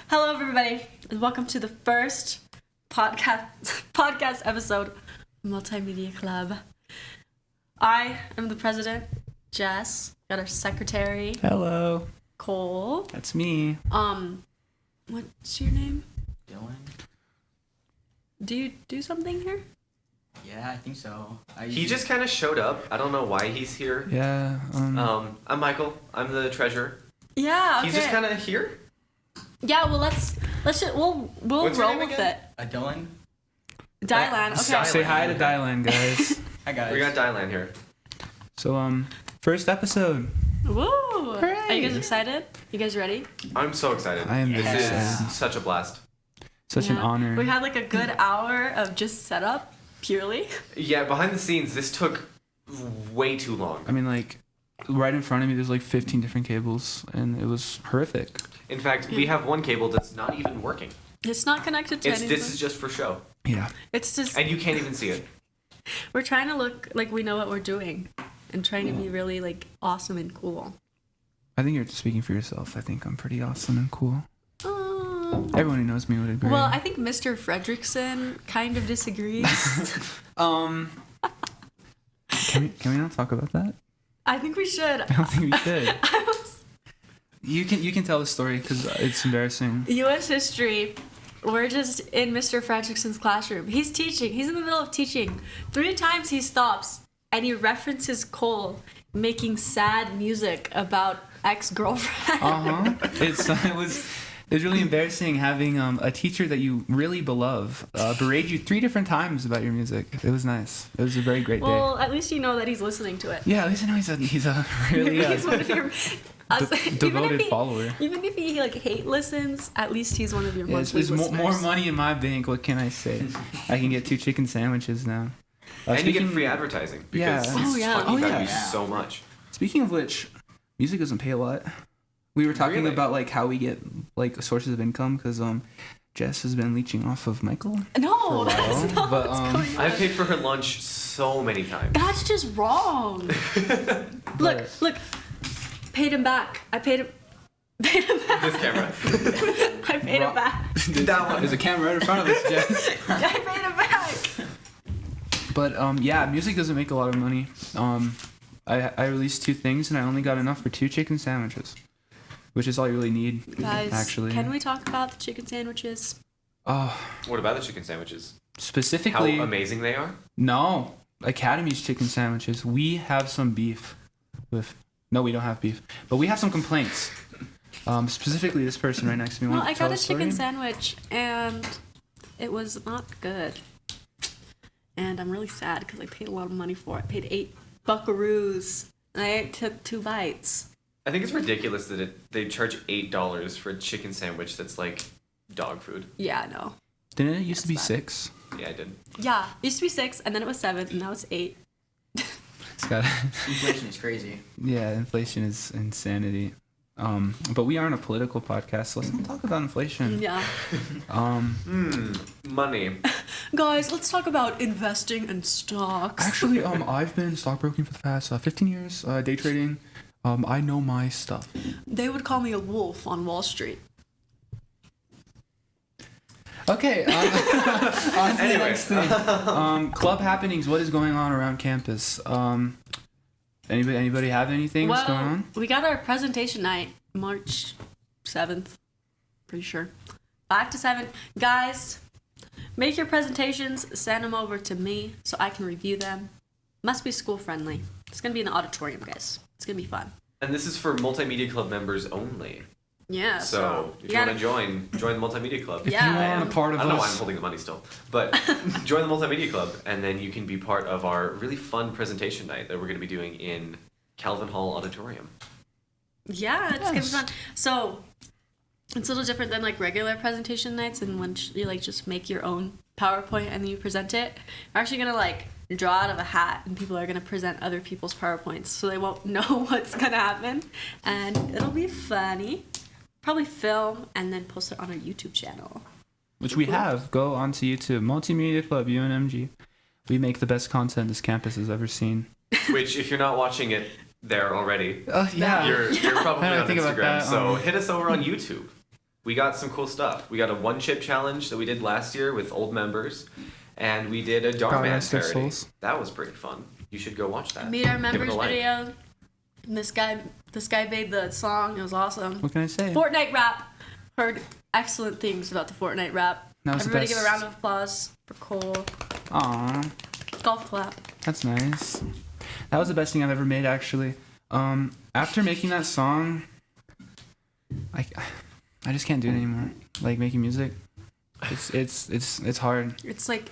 Hello, everybody, and welcome to the first podcast episode of Multimedia Club. I am the president, Jess. Got our secretary. Hello. Cole. That's me. What's your name? Dylan? Do you do something here? Yeah, I think so. He just kind of showed up. I don't know why he's here. Yeah. I'm Michael. I'm the treasurer. Yeah. Okay. He's just kind of here. Yeah. Well, we'll What's your roll name with again? Dylan? Dylan. Okay. Dylan. Say hi to Dylen, guys. Hi, guys. We got Dylan here. So, first episode. Woo! Hooray. Are you guys excited? You guys ready? I'm so excited. I am This very excited. is such a blast. Such an Yeah. honor. We had like a good hour of just setup, purely. Yeah, behind the scenes, this took way too long. I mean, like, right in front of me, there's like 15 different cables, and it was horrific. In fact, we have one cable that's not even working. It's not connected to anything. This is just for show. Yeah. It's just And you can't even see it. we're trying to look like we know what we're doing, and trying to be really like awesome and cool. I think you're just speaking for yourself. I think I'm pretty awesome and cool. Everyone who knows me would agree. Well, I think Mr. Fredrickson kind of disagrees. Can we not talk about that? I think we should. I don't think we should. You can tell the story because it's embarrassing. U.S. history. We're just in Mr. Fredrickson's classroom. He's teaching. He's in the middle of teaching. 3 times he stops and he references Cole making sad music about ex-girlfriend. It was really embarrassing having a teacher that you really beloved berate you 3 different times about your music. It was nice. It was a very great day. Well, at least you know that he's listening to it. Yeah, at least I know he's a really He's one of your devoted follower. Even if he like hate listens, at least he's one of your monthly There's listeners. more money in my bank. What can I say? I can get 2 chicken sandwiches now. And you get free advertising. Because Yeah. he's Oh, yeah. talking Oh, about yeah. you so much. Speaking of which, music doesn't pay a lot. We were talking Really? about like how we get like sources of income because Jess has been leeching off of Michael. No, for a that's while, not but, what's going on. I've paid for her lunch so many times. That's just wrong. Look, paid him back. I paid him back. This camera. I paid him back. That one. There's a camera right in front of us, Jess. I paid him back. But yeah, music doesn't make a lot of money. I released 2 things and I only got enough for 2 chicken sandwiches, which is all you really need. Guys, actually. can we talk about the chicken sandwiches? Oh, What about the chicken sandwiches? How specifically, amazing they are? no, Academy's chicken sandwiches. We have some beef with. No, we don't have beef, but we have some complaints. Specifically, this person right next to me. Well, Want I to tell got a the story? chicken sandwich and it was not good. And I'm really sad because I paid a lot of money for it. I paid 8 buckaroos and I took 2 bites. I think it's ridiculous that they charge $8 for a chicken sandwich that's like dog food. Yeah, I know. Didn't it used to be That's bad. 6? Yeah, I did. Yeah, it used to be 6 and then it was 7 and now it's 8. It's got. Inflation is crazy. Yeah, inflation is insanity. But we aren't a political podcast, so let's not talk about inflation. Yeah. Money. Guys, let's talk about investing in stocks. Actually, I've been stockbroking for the past 15 years, day trading. I know my stuff. They would call me a wolf on Wall Street. Okay, on to the Anyway. next thing. Club happenings, what is going on around campus? Anybody have anything that's going on? We got our presentation night, March 7th. Pretty sure. 5 to 7. Guys, make your presentations, send them over to me so I can review them. Must be school friendly. It's going to be in the auditorium, guys. It's going to be fun. And this is for Multimedia Club members only. Yeah. So if you want to join the Multimedia Club. If Yeah. you want a part of I don't know why I'm us, holding the money still. But join the Multimedia Club, and then you can be part of our really fun presentation night that we're going to be doing in Calvin Hall Auditorium. Yeah, it's going to be Yes. fun. So it's a little different than like regular presentation nights, and when you like just make your own PowerPoint and then you present it. We're actually going to like draw out of a hat, and people are going to present other people's PowerPoints, so they won't know what's going to happen, and it'll be funny. Probably film and then post it on our YouTube channel. which we have, go onto YouTube, Multimedia Club, UNM-G. We make the best content this campus has ever seen. Which, if you're not watching it there already, Yeah. you're probably I didn't on think about Instagram. that, So hit us over on YouTube. we got some cool stuff. We got a one chip challenge that we did last year with old members, and we did a God Darman rest their parody. souls. That was pretty fun. You should go watch that. Meet Our Give it a Members like. video. And this guy made the song. It was awesome. What can I say? Fortnite rap. Heard excellent things about the Fortnite rap. That was the Everybody give a best. round of applause for Cole. Aw, Golf clap. that's nice. That was the best thing I've ever made, actually. After making that song, I just can't do it anymore. Like making music, it's hard. It's like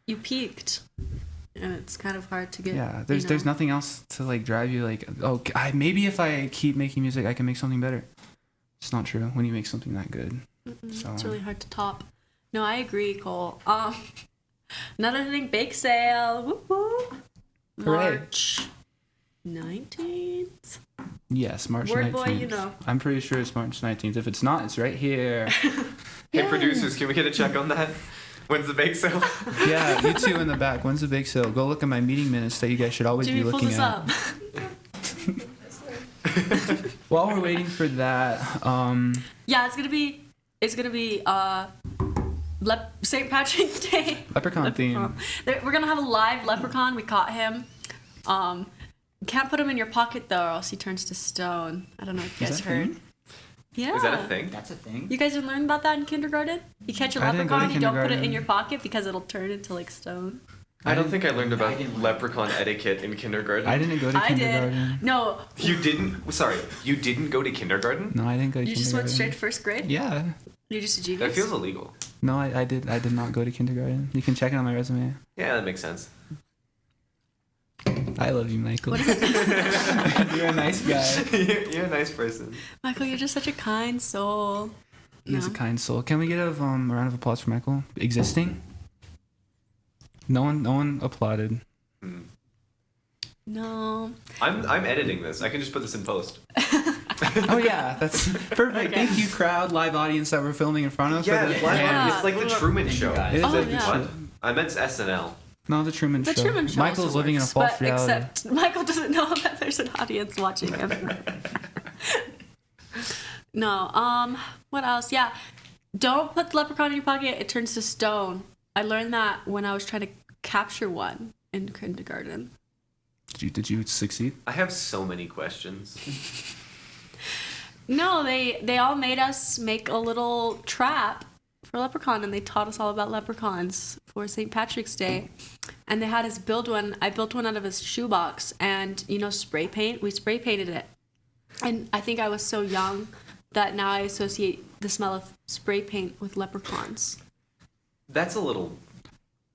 you peaked, and it's kind of hard to get. Yeah, there's nothing else to like drive you. Like, oh, maybe if I keep making music, I can make something better. It's not true when you make something that good. So It's really hard to top. No, I agree, Cole. Another thing, bake sale. Whoop whoop. Hooray. March 19th. yes, March Word 19th. boy, you know. I'm pretty sure it's March 19th. If it's not, it's right here. Hey, producers, can we get a check on that? When's the bake sale? Yeah, you two in the back. When's the bake sale? Go look at my meeting minutes that you guys should always Jimmy, be pull looking this at. up. While we're waiting for that, Yeah, it's gonna be St. Patrick's Day. Leprechaun theme. We're gonna have a live leprechaun. We caught him. Can't put him in your pocket though, or else he turns to stone. I don't know if you Is guys that a heard. thing? Yeah. Is that a thing? That's a thing. You guys didn't learn about that in kindergarten? You catch a I didn't go to leprechaun, you don't put it in kindergarten. your pocket because it'll turn into like stone. I don't think I learned about I didn't. leprechaun etiquette in kindergarten. I didn't go to I kindergarten. did. No, You didn't? Sorry, you didn't go to kindergarten? No, I didn't go to you kindergarten. just went straight to first grade? Yeah. You're just a That genius? feels illegal. No, I did not go to kindergarten. You can check it on my resume. Yeah, that makes sense. I love you, Michael. What is it? You're a nice guy. You're a nice person. Michael, you're just such a kind soul. He's a No. kind soul. Can we get a round of applause for Michael? Existing? No one applauded. No. I'm editing this. I can just put this in post. Oh yeah, that's perfect. Okay. Thank you, crowd, live audience that we're filming in front of. Yeah, for the Yeah. it's like the Truman Thank you, Show. guys. It is Oh, like the yeah. What? I meant SNL. No, the Truman The Show. Truman Show. Michael's also living in a works, false but reality. Except Michael doesn't know that there's an audience watching him. No. What else? Yeah. Don't put the leprechaun in your pocket. It turns to stone. I learned that when I was trying to capture one in kindergarten. Did you succeed? I have so many questions. No, they all made us make a little trap for leprechaun, and they taught us all about leprechauns for St. Patrick's Day. And they had us build one. I built one out of his shoebox, and spray paint. We spray painted it, and I think I was so young that now I associate the smell of spray paint with leprechauns. That's a little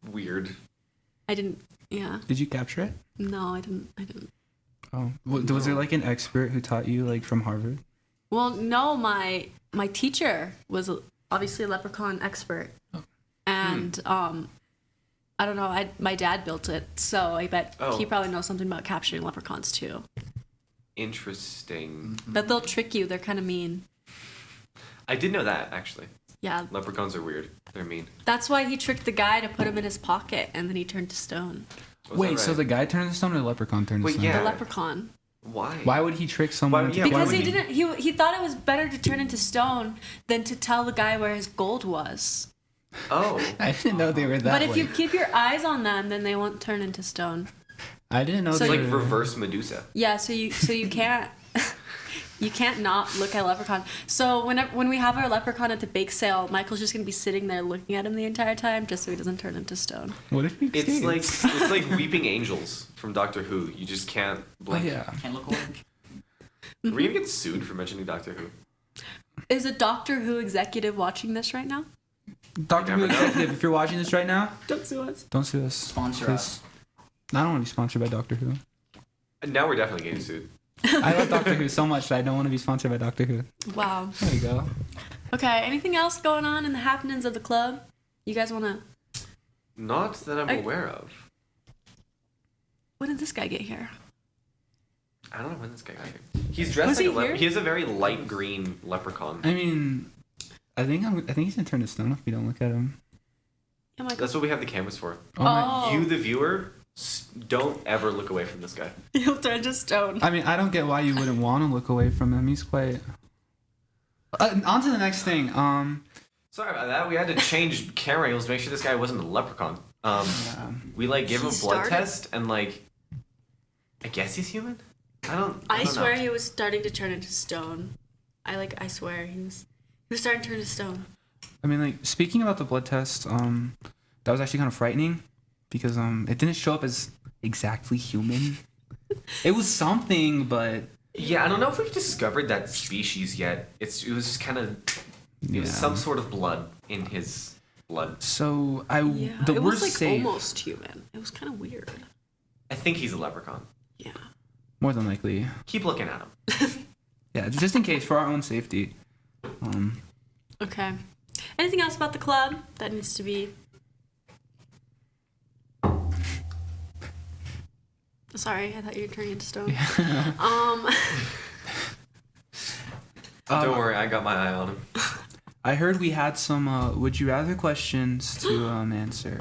weird. I didn't. Yeah. Did you capture it? No, I didn't. Oh, was there like an expert who taught you like from Harvard? Well, no, my teacher was obviously a leprechaun expert, and I don't know. My dad built it, so I bet he probably knows something about capturing leprechauns too. Interesting. But they'll trick you. They're kind of mean. I did know that, actually. Yeah, Leprechauns are weird. They're mean. that's why he tricked the guy to put him in his pocket, and then he turned to stone. Was Wait, that so right? the guy turned to stone or the leprechaun turned to Wait, stone? yeah. The leprechaun. Why? Why would he trick someone? Why- into yeah, why Because would he didn't. He thought it was better to turn into stone than to tell the guy where his gold was. Oh. I didn't know they were that But if way. you keep your eyes on them, then they won't turn into stone. I didn't know So they Like were... reverse Medusa. Yeah, so you can't you can't not look at leprechaun. So when we have our leprechaun at the bake sale, Michael's just gonna be sitting there looking at him the entire time, just so he doesn't turn into stone. What if he It's escapes? like Weeping Angels from Doctor Who. You just can't Oh blink. yeah. Can't look away. Are we gonna get sued for mentioning Doctor Who? Is a Doctor Who executive watching this right now? Doctor Who never know. executive, if you're watching this right now, Don't sue us. don't sue us. Sponsor Please. us. I don't want to be sponsored by Doctor Who. And now we're definitely getting sued. I love Doctor Who so much that I don't want to be sponsored by Doctor Who. Wow. There you go. Okay, anything else going on in the happenings of the club? You guys wanna Not that I'm I- aware of. when did this guy get here? I don't know when this guy got here. He's dressed Was like he a leprechaun. here? He has a very light green leprechaun. I mean, I think he's gonna turn to stone if we don't look at him. Oh my god. That's what we have the cameras for. Oh my. You, the viewer, don't ever look away from this guy. He'll turn to stone. I mean, I don't get why you wouldn't want to look away from him. He's quite. On to the next thing. Sorry about that. We had to change camera angles to make sure this guy wasn't a leprechaun. We like gave him a blood test and like, I guess he's human. I don't swear know. he was starting to turn into stone. I swear he was starting to turn into stone. I mean, like, speaking about the blood test, that was actually kind of frightening because it didn't show up as exactly human. It was something, but Yeah, I don't know if we've discovered that species yet. It was just kind of it was some sort of blood in his blood. So it was like almost human. It was kind of weird. I think he's a leprechaun. Yeah. More than likely. Keep looking at him. Yeah, just in case for our own safety. Okay. Anything else about the club that needs to be? Sorry, I thought you were turning into stone. Don't worry, I got my eye on him. I heard we had some would you rather questions to answer.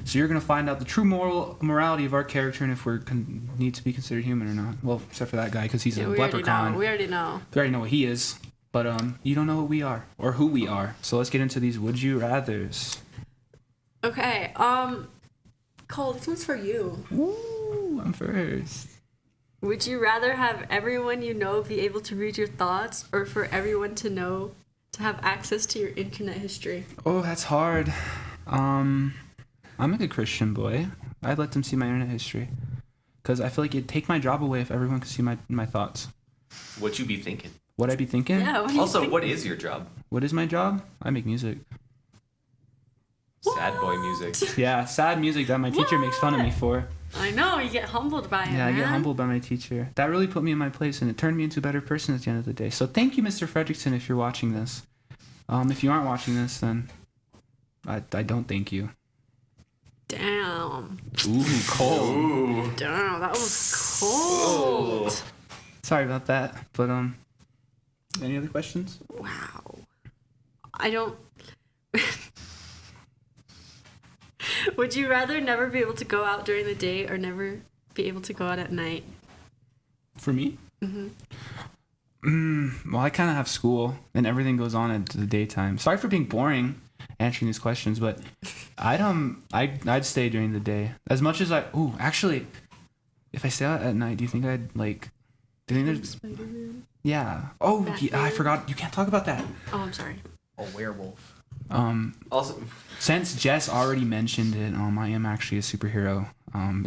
So you're gonna find out the true morality of our character and if we're need to be considered human or not. Well, except for that guy because he's a leprechaun. We already know. We already know what he is, but you don't know what we are or who we are. So let's get into these would you rathers. Okay. Cole, this one's for you. Woo, I'm first. Would you rather have everyone you know be able to read your thoughts, or for everyone to have access to your internet history? Oh, that's hard. I'm a good Christian boy. I'd let them see my internet history. Because I feel like it'd take my job away if everyone could see my thoughts. What you be thinking? What I'd be thinking? Yeah, What is your job? What is my job? I make music. Sad boy music. Yeah, sad music that my teacher makes fun of me for. I know, you get humbled by it, Yeah, I man. get humbled by my teacher. That really put me in my place, and it turned me into a better person at the end of the day. So thank you, Mr. Fredrickson, if you're watching this. If you aren't watching this, then I don't thank you. Damn. Ooh, cold. Ooh. Damn, that was cold. Oh. Sorry about that, but any other questions? Wow. I don't... Would you rather never be able to go out during the day or never be able to go out at night? For me? Well, I kind of have school, and everything goes on at the daytime. Sorry for being boring answering these questions, but I'd stay during the day as much as actually, if I stay out at night, do you think I'd like? Do you think there's? Spider-Man? Yeah. Oh, I forgot. You can't talk about that. Oh, I'm sorry. A werewolf. Also, Since Jess already mentioned it, I am actually a superhero.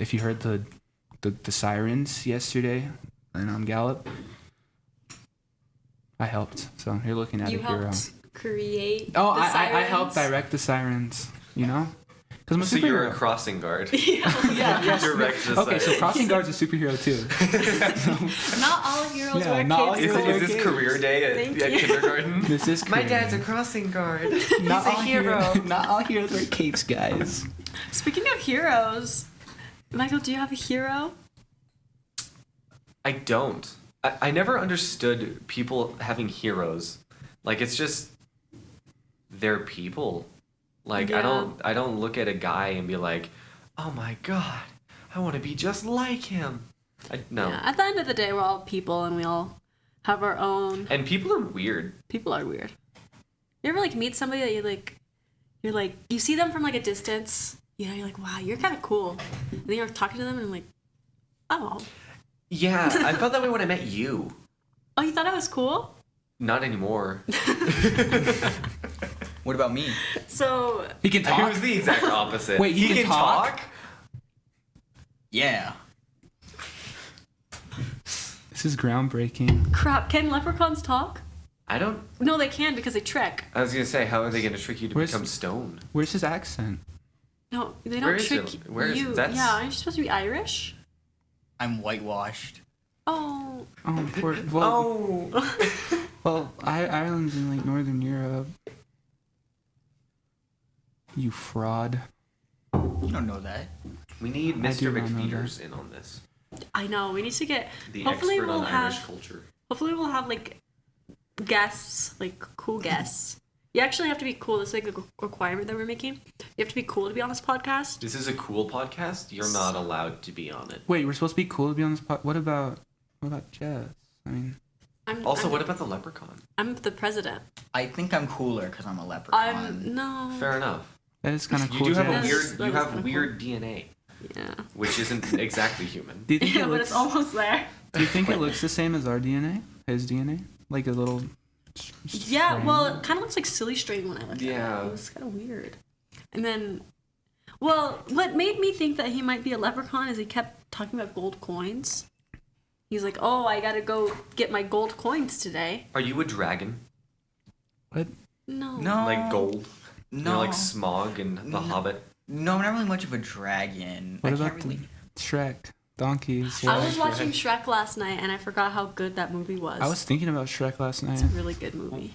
If you heard the sirens yesterday in Gallup, I helped. So you're looking at You a hero. helped create Oh, the I sirens? helped direct the sirens. You know, because I'm a so superhero. you're a crossing guard. Yeah. Yes. Direct the Okay, so sirens. crossing guard's a superhero too. Not all heroes Yeah, wear not all capes. heroes Is this career day Thank at you. kindergarten? This is My cool. dad's a crossing guard. Not He's a all hero. Not all heroes wear capes, guys. Speaking of heroes, Michael, do you have a hero? I don't. I never understood people having heroes. Like, it's just they're people. Like, Yeah. I don't look at a guy and be like, oh my god, I want to be just like him. No. Yeah, at the end of the day, we're all people and we all have our own. And people are weird. People are weird. You ever like meet somebody that you see them from like a distance, you know, you're like, wow, you're kind of cool. And then you're talking to them and I'm like, oh. Yeah, I felt that way when I met you. Oh, you thought I was cool? Not anymore. What about me? So, He can It talk. was the exact opposite. Wait, he can talk? Yeah. This is groundbreaking. crap, can leprechauns talk? I don't. No, they can because they trick. I was gonna say, how are they gonna trick you to Where's- become stoned? Where's his accent? No, they Where don't is trick it? Where is you. it? That's- Yeah, aren't you supposed to be Irish? I'm whitewashed. Oh. Oh, poor. Well, Ireland's in like Northern Europe. You fraud. You don't know that. We need I do Mr. not know McFeeters in on this. I know. We need to get. The hopefully expert we'll on have. Irish culture. Hopefully we'll have like guests, like cool guests. You actually have to be cool. This is like a requirement that we're making. You have to be cool to be on this podcast. This is a cool podcast. You're not allowed to be on it. Wait, we're supposed to be cool to be on this pod. What about Jess? I mean, Also, what about the leprechaun? I'm the president. I think I'm cooler because I'm a leprechaun. No. Fair enough. That is kind of You cool. do have Jazz. a weird. That You is have kinda weird DNA, Yeah. which isn't exactly human. Do you think Yeah, it but looks? it's almost there. Do you think it looks the same as our DNA? His DNA, like a little. Yeah, strand? well, it kind of looks like silly string when I look Yeah. at it. It was kind of weird. And then, well, what made me think that he might be a leprechaun is he kept talking about gold coins. He's like, oh, I gotta go get my gold coins today. Are you a dragon? What? No. No. Like gold? No. You know, like Smog and The Hobbit? No, I'm not really much of a dragon. What I about can't really... Shrek? Donkeys. I yeah. was watching Shrek last night and I forgot how good that movie was. I was thinking about Shrek last night. It's a really good movie.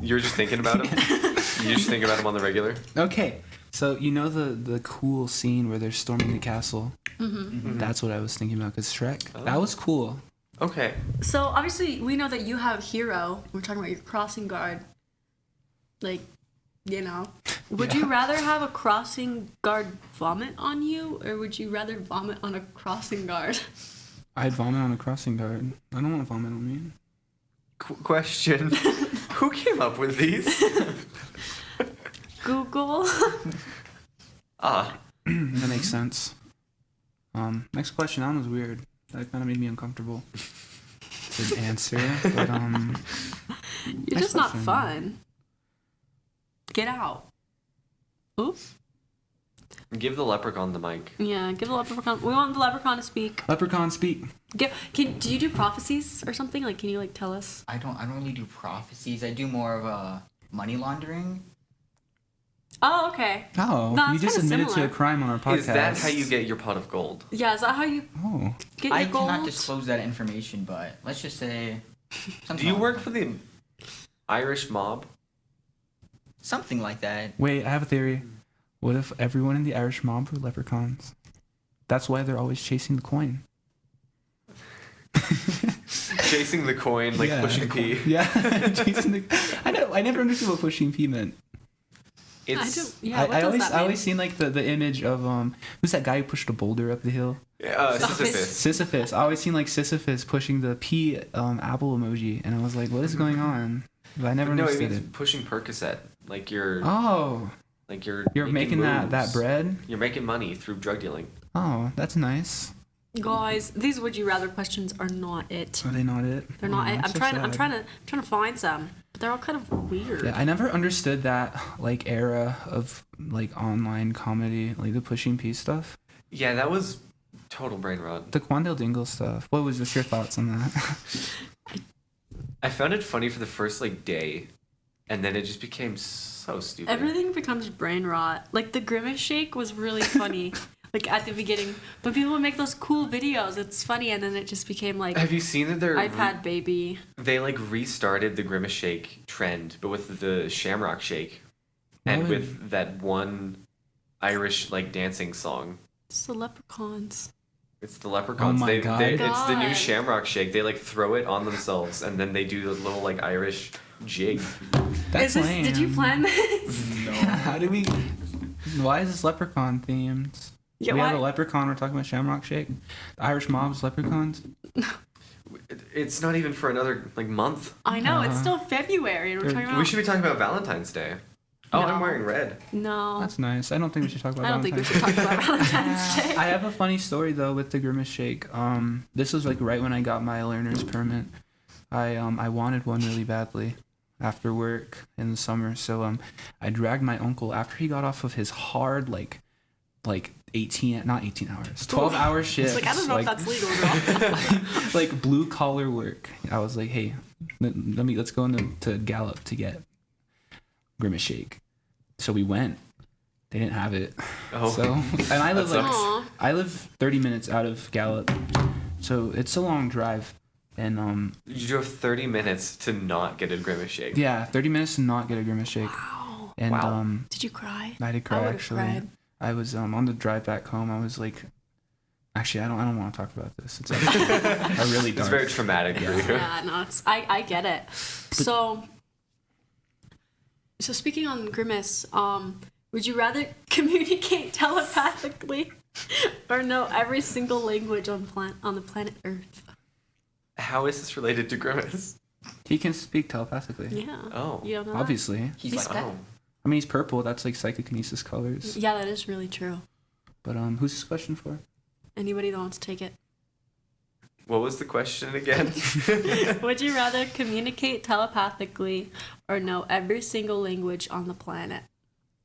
You're just thinking about him? You just think about him on the regular? Okay, so you know the cool scene where they're storming the castle? Mm-hmm. That's what I was thinking about, because Shrek, Oh. that was cool. Okay. So obviously we know that you have Hero. We're talking about your crossing guard. Like, you know. Would you rather have a crossing guard vomit on you, or would you rather vomit on a crossing guard? I'd vomit on a crossing guard. I don't want to vomit on me. Question. Who came up with these? Google. Ah. That makes sense. Next question, that one was weird. That kind of made me uncomfortable to answer, but You're Next just not question. fun. Get out. Oops. Give the leprechaun the mic. Yeah, give the leprechaun. We want the leprechaun to speak. leprechaun speak. Do you do prophecies or something? Like, can you like tell us? I don't really do prophecies. I do more of a money laundering. Oh, okay. Oh, No, you it's just kinda admitted to a similar. crime on our podcast. Is that how you get your pot of gold? Yeah, is that how you Oh, get your I gold? cannot disclose that information, but let's just say... Do you work for the Irish mob? Something like that. wait, I have a theory. What if everyone in the Irish mob were leprechauns? That's why they're always chasing the coin. Chasing the coin, like Yeah. pushing P. Yeah, chasing the. I never understood what pushing P meant. It's Yeah, what I does always that I mean? always seen like the image of who's that guy who pushed a boulder up the hill? Sisyphus. Sisyphus. I always seen like Sisyphus pushing the P apple emoji, and I was like, what is going on? But I never No, it understood means it. pushing Percocet. Like you're You're making that moves. bread. You're making money through drug dealing. Oh, that's nice. Guys, these would you rather questions are not it. Are they not it? They're not Oh, it. that's I'm so trying sad. to find some, but they're all kind of weird. Yeah, I never understood that like era of like online comedy, like the pushing P stuff, Yeah, that was total brain rot. the Quandale Dingle stuff. What was just your thoughts on that? I found it funny for the first like day, and then it just became so stupid. Everything becomes brain rot. Like the grimace shake was really funny. Like at the beginning, but people would make those cool videos. It's funny, and then it just became like Have you seen that iPad baby. they like restarted the grimace shake trend, but with the Shamrock Shake, and Why would- with that one Irish like dancing song. It's the leprechauns. It's the leprechauns. Oh my God. It's the new God. Shamrock Shake. They like throw it on themselves, and then they do the little like Irish jig. That's lame. Did you plan this? How do we? Why is this leprechaun themed? Yeah, we have a why- leprechaun. We're talking about Shamrock Shake. The Irish mob's leprechauns. It's not even for another like month. I know it's still February, and we're talking about. We should be talking about Valentine's Day. Oh, No. I'm wearing red. No, That's nice. I don't think we should talk about. I don't think we Valentine's. should talk about Valentine's Day. I have a funny story though with the grimace shake. This was like right when I got my learner's permit. I wanted one really badly after work in the summer. So I dragged my uncle after he got off of his hard like 18 hours, 12-hour shift. It's like I don't know if that's legal, girl. like blue collar work. I was like, hey, let's go to Gallup to get grimace shake. So we went. They didn't have it. Oh. So and I live That like sucks. Aw. I live 30 minutes out of Gallup, so it's a long drive. And You drove 30 minutes to not get a grimace shake. yeah, 30 minutes to not get a grimace shake. Wow. And Wow. Did you cry? I did cry would've actually. cried. I was on the drive back home. I was like, actually, I don't want to talk about this. It's actually a really It's dark. very traumatic for you. Yeah, no, I get it. So speaking on grimace, would you rather communicate telepathically or know every single language on the planet Earth? How is this related to grimace? He can speak telepathically. Yeah. Oh. You don't know that? Obviously. He's He's like, fat. Oh. I mean, he's purple. That's like psychokinesis colors. Yeah, that is really true. But who's this question for? Anybody that wants to take it. What was the question again? Would you rather communicate telepathically or know every single language on the planet?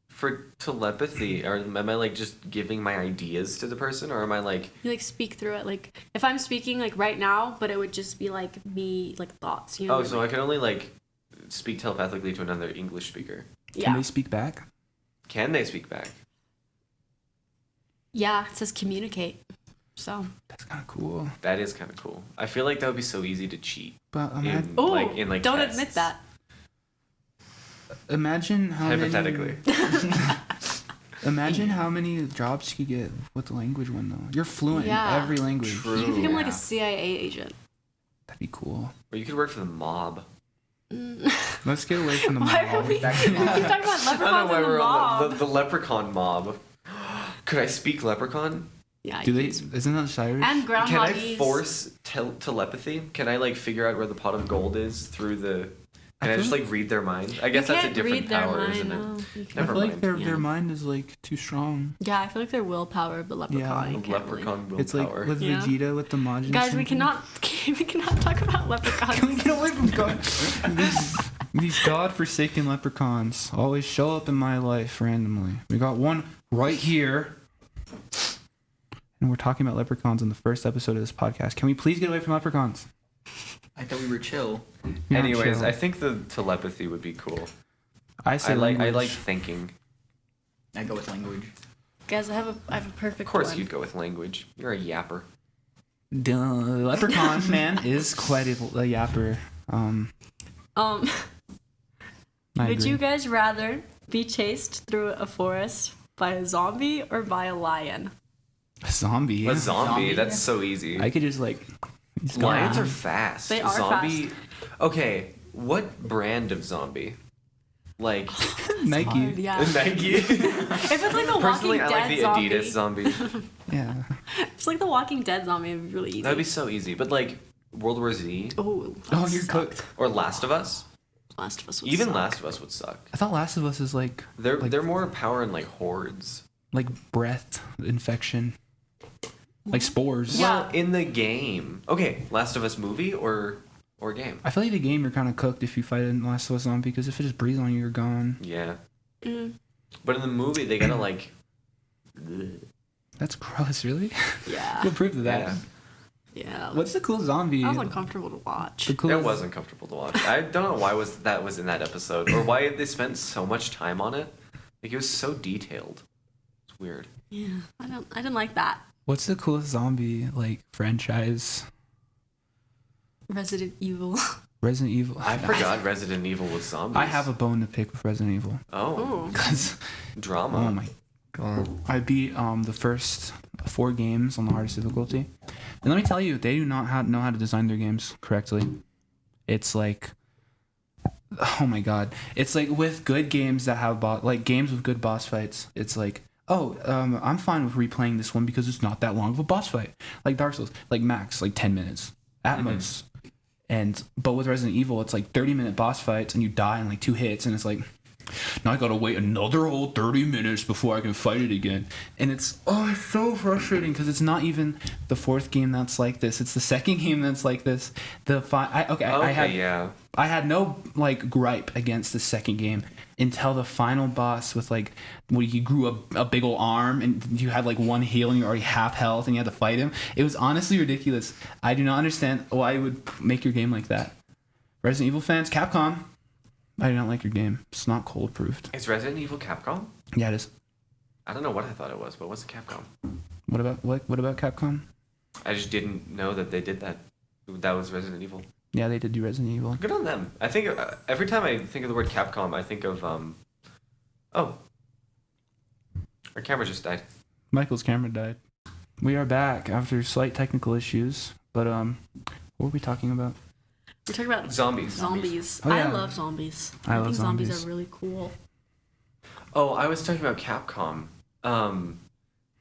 For telepathy, or am I like just giving my ideas to the person, or am I like? You like speak through it. Like if I'm speaking like right now, but it would just be like me, like thoughts. You know? Oh, so I can only like speak telepathically to another English speaker. Can Yeah. they speak back? Can they speak back? Yeah, it says communicate. So. That's kind of cool. That is kind of cool. I feel like that would be so easy to cheat. But Oh, in don't tests. admit that. imagine how Hypothetically. Imagine how many jobs you could get with the language one though. You're fluent Yeah. in every language. True. You can become like Yeah. a CIA agent. That'd be cool. Or you could work for the mob. Let's get away from the Why mob. are we keep talking about I don't know leprechauns why and the we're mob? on the leprechaun mob. Could I speak leprechaun? Yeah, Do you they? can- Isn't that Cyrus? And Can Grandma I Bees. force telepathy? Can I like figure out where the pot of gold is through the? Can I feel just like read their mind? I guess You that's a can't different read their power, mind, isn't it? no. You I can't. Never feel like mind. their Yeah. mind is like too strong. Yeah, I feel like their willpower, but leprechaun. Yeah. you can't really- Leprechaun willpower. It's like with Yeah. Vegeta with the Majin. Guys, we syndrome. cannot talk about leprechauns. Can we get away from God? These godforsaken leprechauns always show up in my life randomly. We got one right here. And we're talking about leprechauns in the first episode of this podcast. Can we please get away from leprechauns? I thought we were chill. You're not Anyways, chill. I think the telepathy would be cool. I say I like language. thinking. I go with language. Guys, I have a perfect Of course, one. you'd go with language. You're a yapper. The leprechaun man is quite a yapper. I Would agree. you guys rather be chased through a forest by a zombie or by a lion? A zombie? A zombie. Zombie? That's so easy. I could just like. He's Lions gone. are fast. They are zombie. Okay, what brand of zombie? Like Nike. Hard, yeah. Nike. If it's like the Personally, Walking I Dead like the zombie, Adidas zombie. Yeah. if it's like the Walking Dead zombie, it'd be really easy. That'd be so easy. But like World War Z Oh, Oh, you're cooked. or Last of Us. Last of Us would Even suck. Last of Us would suck. I thought Last of Us is like They're more power in like hordes. like breath infection, like spores. Yeah. Well, in the game. Okay, Last of Us movie or game. I feel like the game you're kind of cooked if you fight a Last of Us zombie because if it just breathes on you, you're gone. Yeah. Mm, But in the movie, they gotta like. That's gross, really. yeah. We'll prove to that. Yeah. Yeah. What's the cool zombie? That was uncomfortable to watch. The It coolest- was uncomfortable to watch. I don't know why that was in that episode or why they spent so much time on it. Like it was so detailed. It's weird. Yeah, I didn't like that. What's the coolest zombie like franchise? Resident Evil. Resident Evil. I forgot Resident Evil was zombies. I have a bone to pick with Resident Evil. Oh, Oh. Cause drama. oh my god, I beat the first 4 games on the hardest difficulty, and let me tell you, they do not know how to design their games correctly. It's like, oh my god, it's like with good games that have games with good boss fights. It's like, oh, I'm fine with replaying this one because it's not that long of a boss fight. Like Dark Souls, like max like 10 minutes at most. But with Resident Evil, it's like 30-minute boss fights and you die in like 2 hits, and it's like, now I gotta wait another whole 30 minutes before I can fight it again. And it's so frustrating because it's not even the 4th game that's like this. It's the 2nd game that's like this. I had no like gripe against the 2nd game until the final boss with like where he grew a big ol' arm and you had like 1 heal and you're already half health and you had to fight him. It was honestly ridiculous. I do not understand why you would make your game like that. Resident Evil fans, Capcom, I do not like your game. It's not cold proofed. Is Resident Evil Capcom? Yeah, it is. I don't know what I thought it was, but what's Capcom? What about Capcom? I just didn't know that they did that. That was Resident Evil. Yeah, they did do Resident Evil. Good on them. I think every time I think of the word Capcom, I think of oh, our camera just died. Michael's camera died. We are back after slight technical issues, but what were we talking about? We're talking about Zombies. zombies. Oh, yeah. I love zombies. I love think zombies zombies. are really cool. Oh, I was talking about Capcom.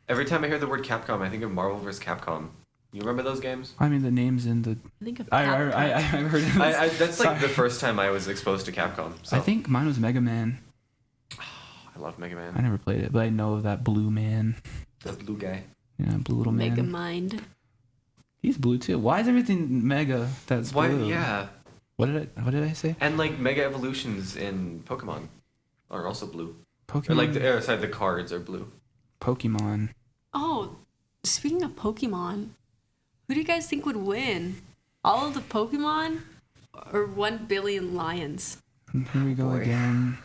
Every time I hear the word Capcom, I think of Marvel vs. Capcom. You remember those games? I mean, the names in the. I think of I Adcock. heard of this. That's like the first time I was exposed to Capcom. So. I think mine was Mega Man. I love Mega Man. I never played it, but I know of that blue man. The blue guy. Yeah, blue little man. Mega Mind. He's blue too. Why is everything Mega that's Why? blue? Yeah. What did I say? And like Mega Evolutions in Pokemon are also blue. Pokemon. Or like the cards are blue. Pokemon. Oh, speaking of Pokemon, who do you guys think would win? All of the Pokemon or 1 billion lions? Here we go Boy. again.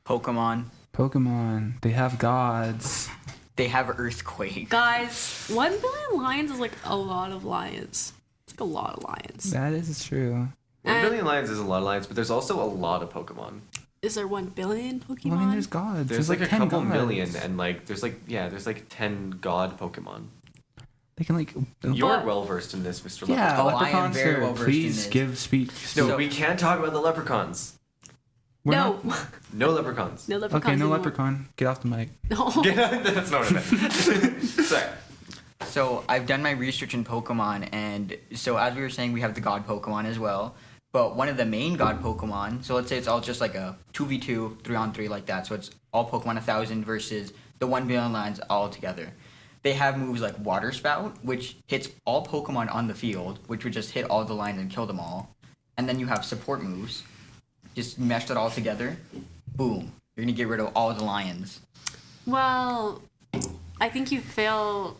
Pokemon. Pokemon. They have gods. They have Earthquake. Guys, 1 billion lions is like a lot of lions. It's like a lot of lions. That is true. 1 billion lions is a lot of lions, but there's also a lot of Pokemon. Is there 1 billion Pokemon? Well, I mean, there's gods. There's like a 10 couple gods. million, and like there's like 10 god Pokemon. They can like. You're well versed in this, Mr. Yeah, Oh, I am leprechauns. very Sir, well versed in please this. give speech. No, we can't talk about the leprechauns. We're No. not- No leprechauns. No leprechauns Okay, no anymore. leprechaun. Get off the mic. No. That's not what I meant. Sorry. So I've done my research in Pokemon, and so as we were saying, we have the God Pokemon as well. But one of the main God Pokemon, so let's say it's all just like a 2v2, 3-on-3 like that. So it's all Pokemon 1000 versus the 1 billion lions all together. They have moves like Water Spout, which hits all Pokemon on the field, which would just hit all the lions and kill them all. And then you have support moves. Just mesh that all together. Boom. You're going to get rid of all the lions. Well, I think you fail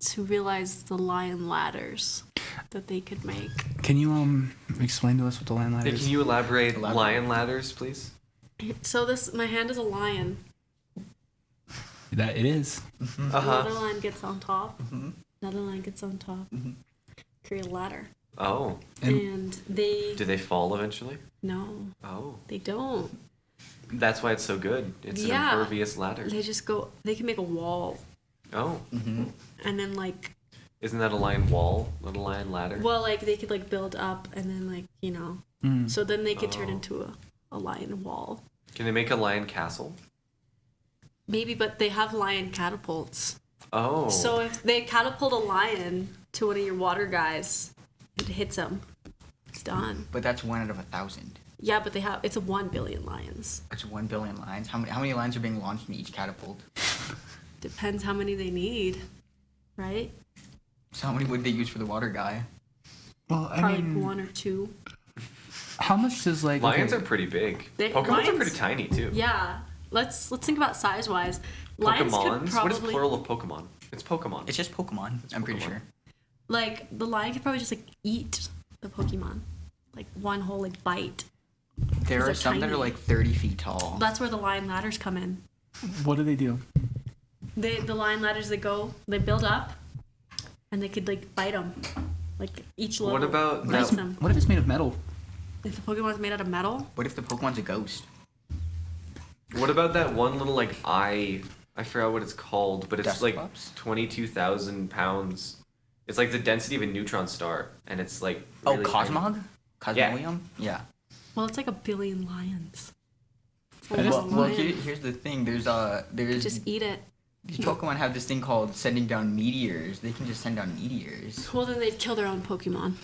to realize the lion ladders that they could make. Can you explain to us what the land ladder Hey, is? can you elaborate lion ladders, please? So my hand is a lion. That it is. Another lion gets on top. Another lion gets on top. Create a ladder. Oh. And they... Do they fall eventually? No, Oh. they don't. That's why it's so good. It's Yeah. an impervious ladder. They just go... They can make a wall. Oh. And then, like... Isn't that a lion wall? Not a lion ladder? Well, like, they could, like, build up and then, like, you know... So then they could turn into a lion wall. Can they make a lion castle? Maybe, but they have lion catapults. Oh. So if they catapult a lion to one of your water guys, it hits them. It's done. But that's 1 out of 1,000. Yeah, but it's a 1 billion lions. That's 1 billion lions. How many lions are being launched from each catapult? Depends how many they need, right? So how many would they use for the water guy? Well, I Probably mean, 1 or 2. how much does like Lions okay, are pretty big. Pokemons are lions- pretty tiny too. Yeah. Let's think about size wise. Lions could Pokemons? probably What is plural of Pokemon? It's Pokemon. It's just Pokemon, I'm pretty Pokemon. sure. like the lion could probably just like eat the Pokemon, like one whole like bite. There They're are some that are tiny. like 30 feet tall. That's where the lion ladders come in. what do they do? The lion ladders they build up, and they could like bite them, like each level. What about bites that- them. What if it's made of metal? If the Pokemon's made out of metal, What if the Pokemon's a ghost? What about that one little like eye? I forgot what it's called, but it's Dust like Pups? 22,000 pounds. It's like the density of a neutron star, and it's like. Oh, really Cosmog? Yeah. Cosmoleum? Yeah. well, it's like 1 billion lions. It's a That is- lot of Well, lions. here's the thing. There's Just eat it. these Pokemon have this thing called sending down meteors. They can just send down meteors. Well, then they'd kill their own Pokemon.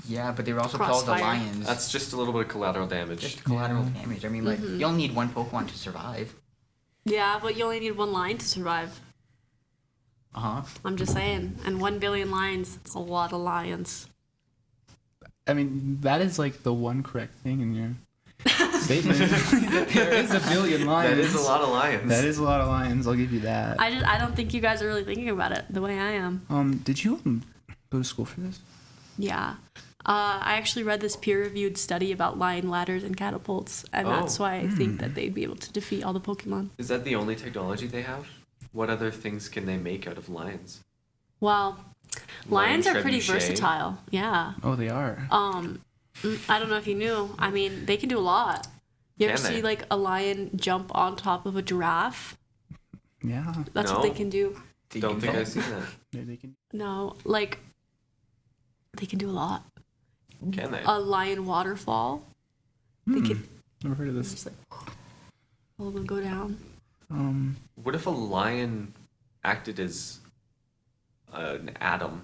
Yeah, but they were also called the Crossfire. lions. That's just a little bit of collateral damage. just collateral damage. I mean, like, you only need one Pokemon to survive. Yeah, but you only need 1 lion to survive. Uh-huh. I'm just saying. And 1 billion lions, it's a lot of lions. I mean, that is like the one correct thing in your statement. That there is a billion lions. That is a lot of lions. That is a lot of lions. I'll give you that. I don't think you guys are really thinking about it the way I am. Did you go to school for this? Yeah. I actually read this peer-reviewed study about lion ladders and catapults, and that's why I think that they'd be able to defeat all the Pokemon. Is that the only technology they have? What other things can they make out of lions? Well, lions are pretty trebuchet? versatile. Yeah. Oh, they are. I don't know if you knew. I mean, they can do a lot. You ever Can they? see like a lion jump on top of a giraffe? Yeah. That's what No. they can do. Don't think I've seen that. Yeah, they can. No, like they can do a lot. Can they? A lion waterfall. They could Never heard of this. just like all of them go down. What if a lion acted as an atom?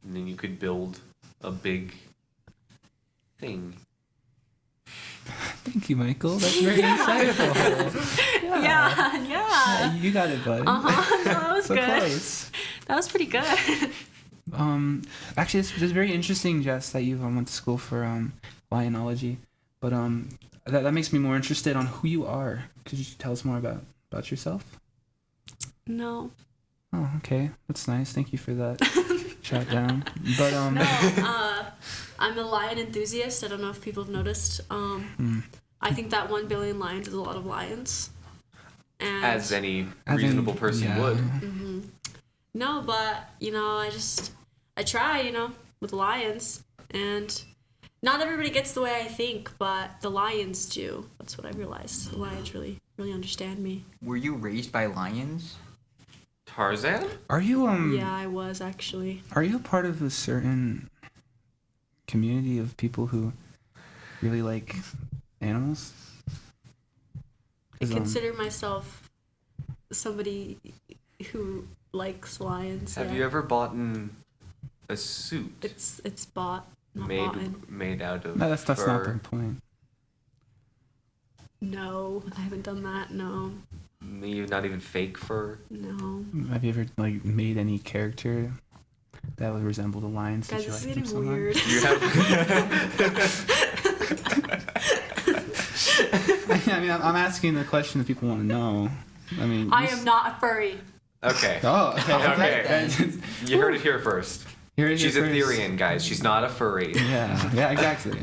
and then you could build a big thing. Thank you, Michael. That's very insightful. Yeah. You got it, bud. No, that was So good. close. That was pretty good. Actually, it's very interesting, Jess, that you went to school for lionology. But that makes me more interested on who you are. Could you tell us more about yourself? No. Oh, okay. That's nice. Thank you for that. Shout down. But No, I'm a lion enthusiast. I don't know if people have noticed. I think that 1 billion lions is a lot of lions. And As any reasonable person would. no, but I try, with lions, and not everybody gets the way I think, but the lions do. That's what I realized. The lions really, really understand me. Were you raised by lions? Tarzan? are you Yeah, I was actually. Are you a part of a certain community of people who really like animals? I consider myself somebody who likes lions. Have yeah. you ever bought a suit It's bought, not bought. made out of No, that's not fur? the point. No, I haven't done that. No, Not even fake fur? no. Have you ever made any character that would resemble the lion? Guys, since this is you like them getting so much? weird. You have... I mean, I'm asking the question that people want to know. I mean, I am not a furry. Okay. Oh, okay. Okay. You heard it here first. She's a first. Therian, guys. She's not a furry. Yeah, exactly.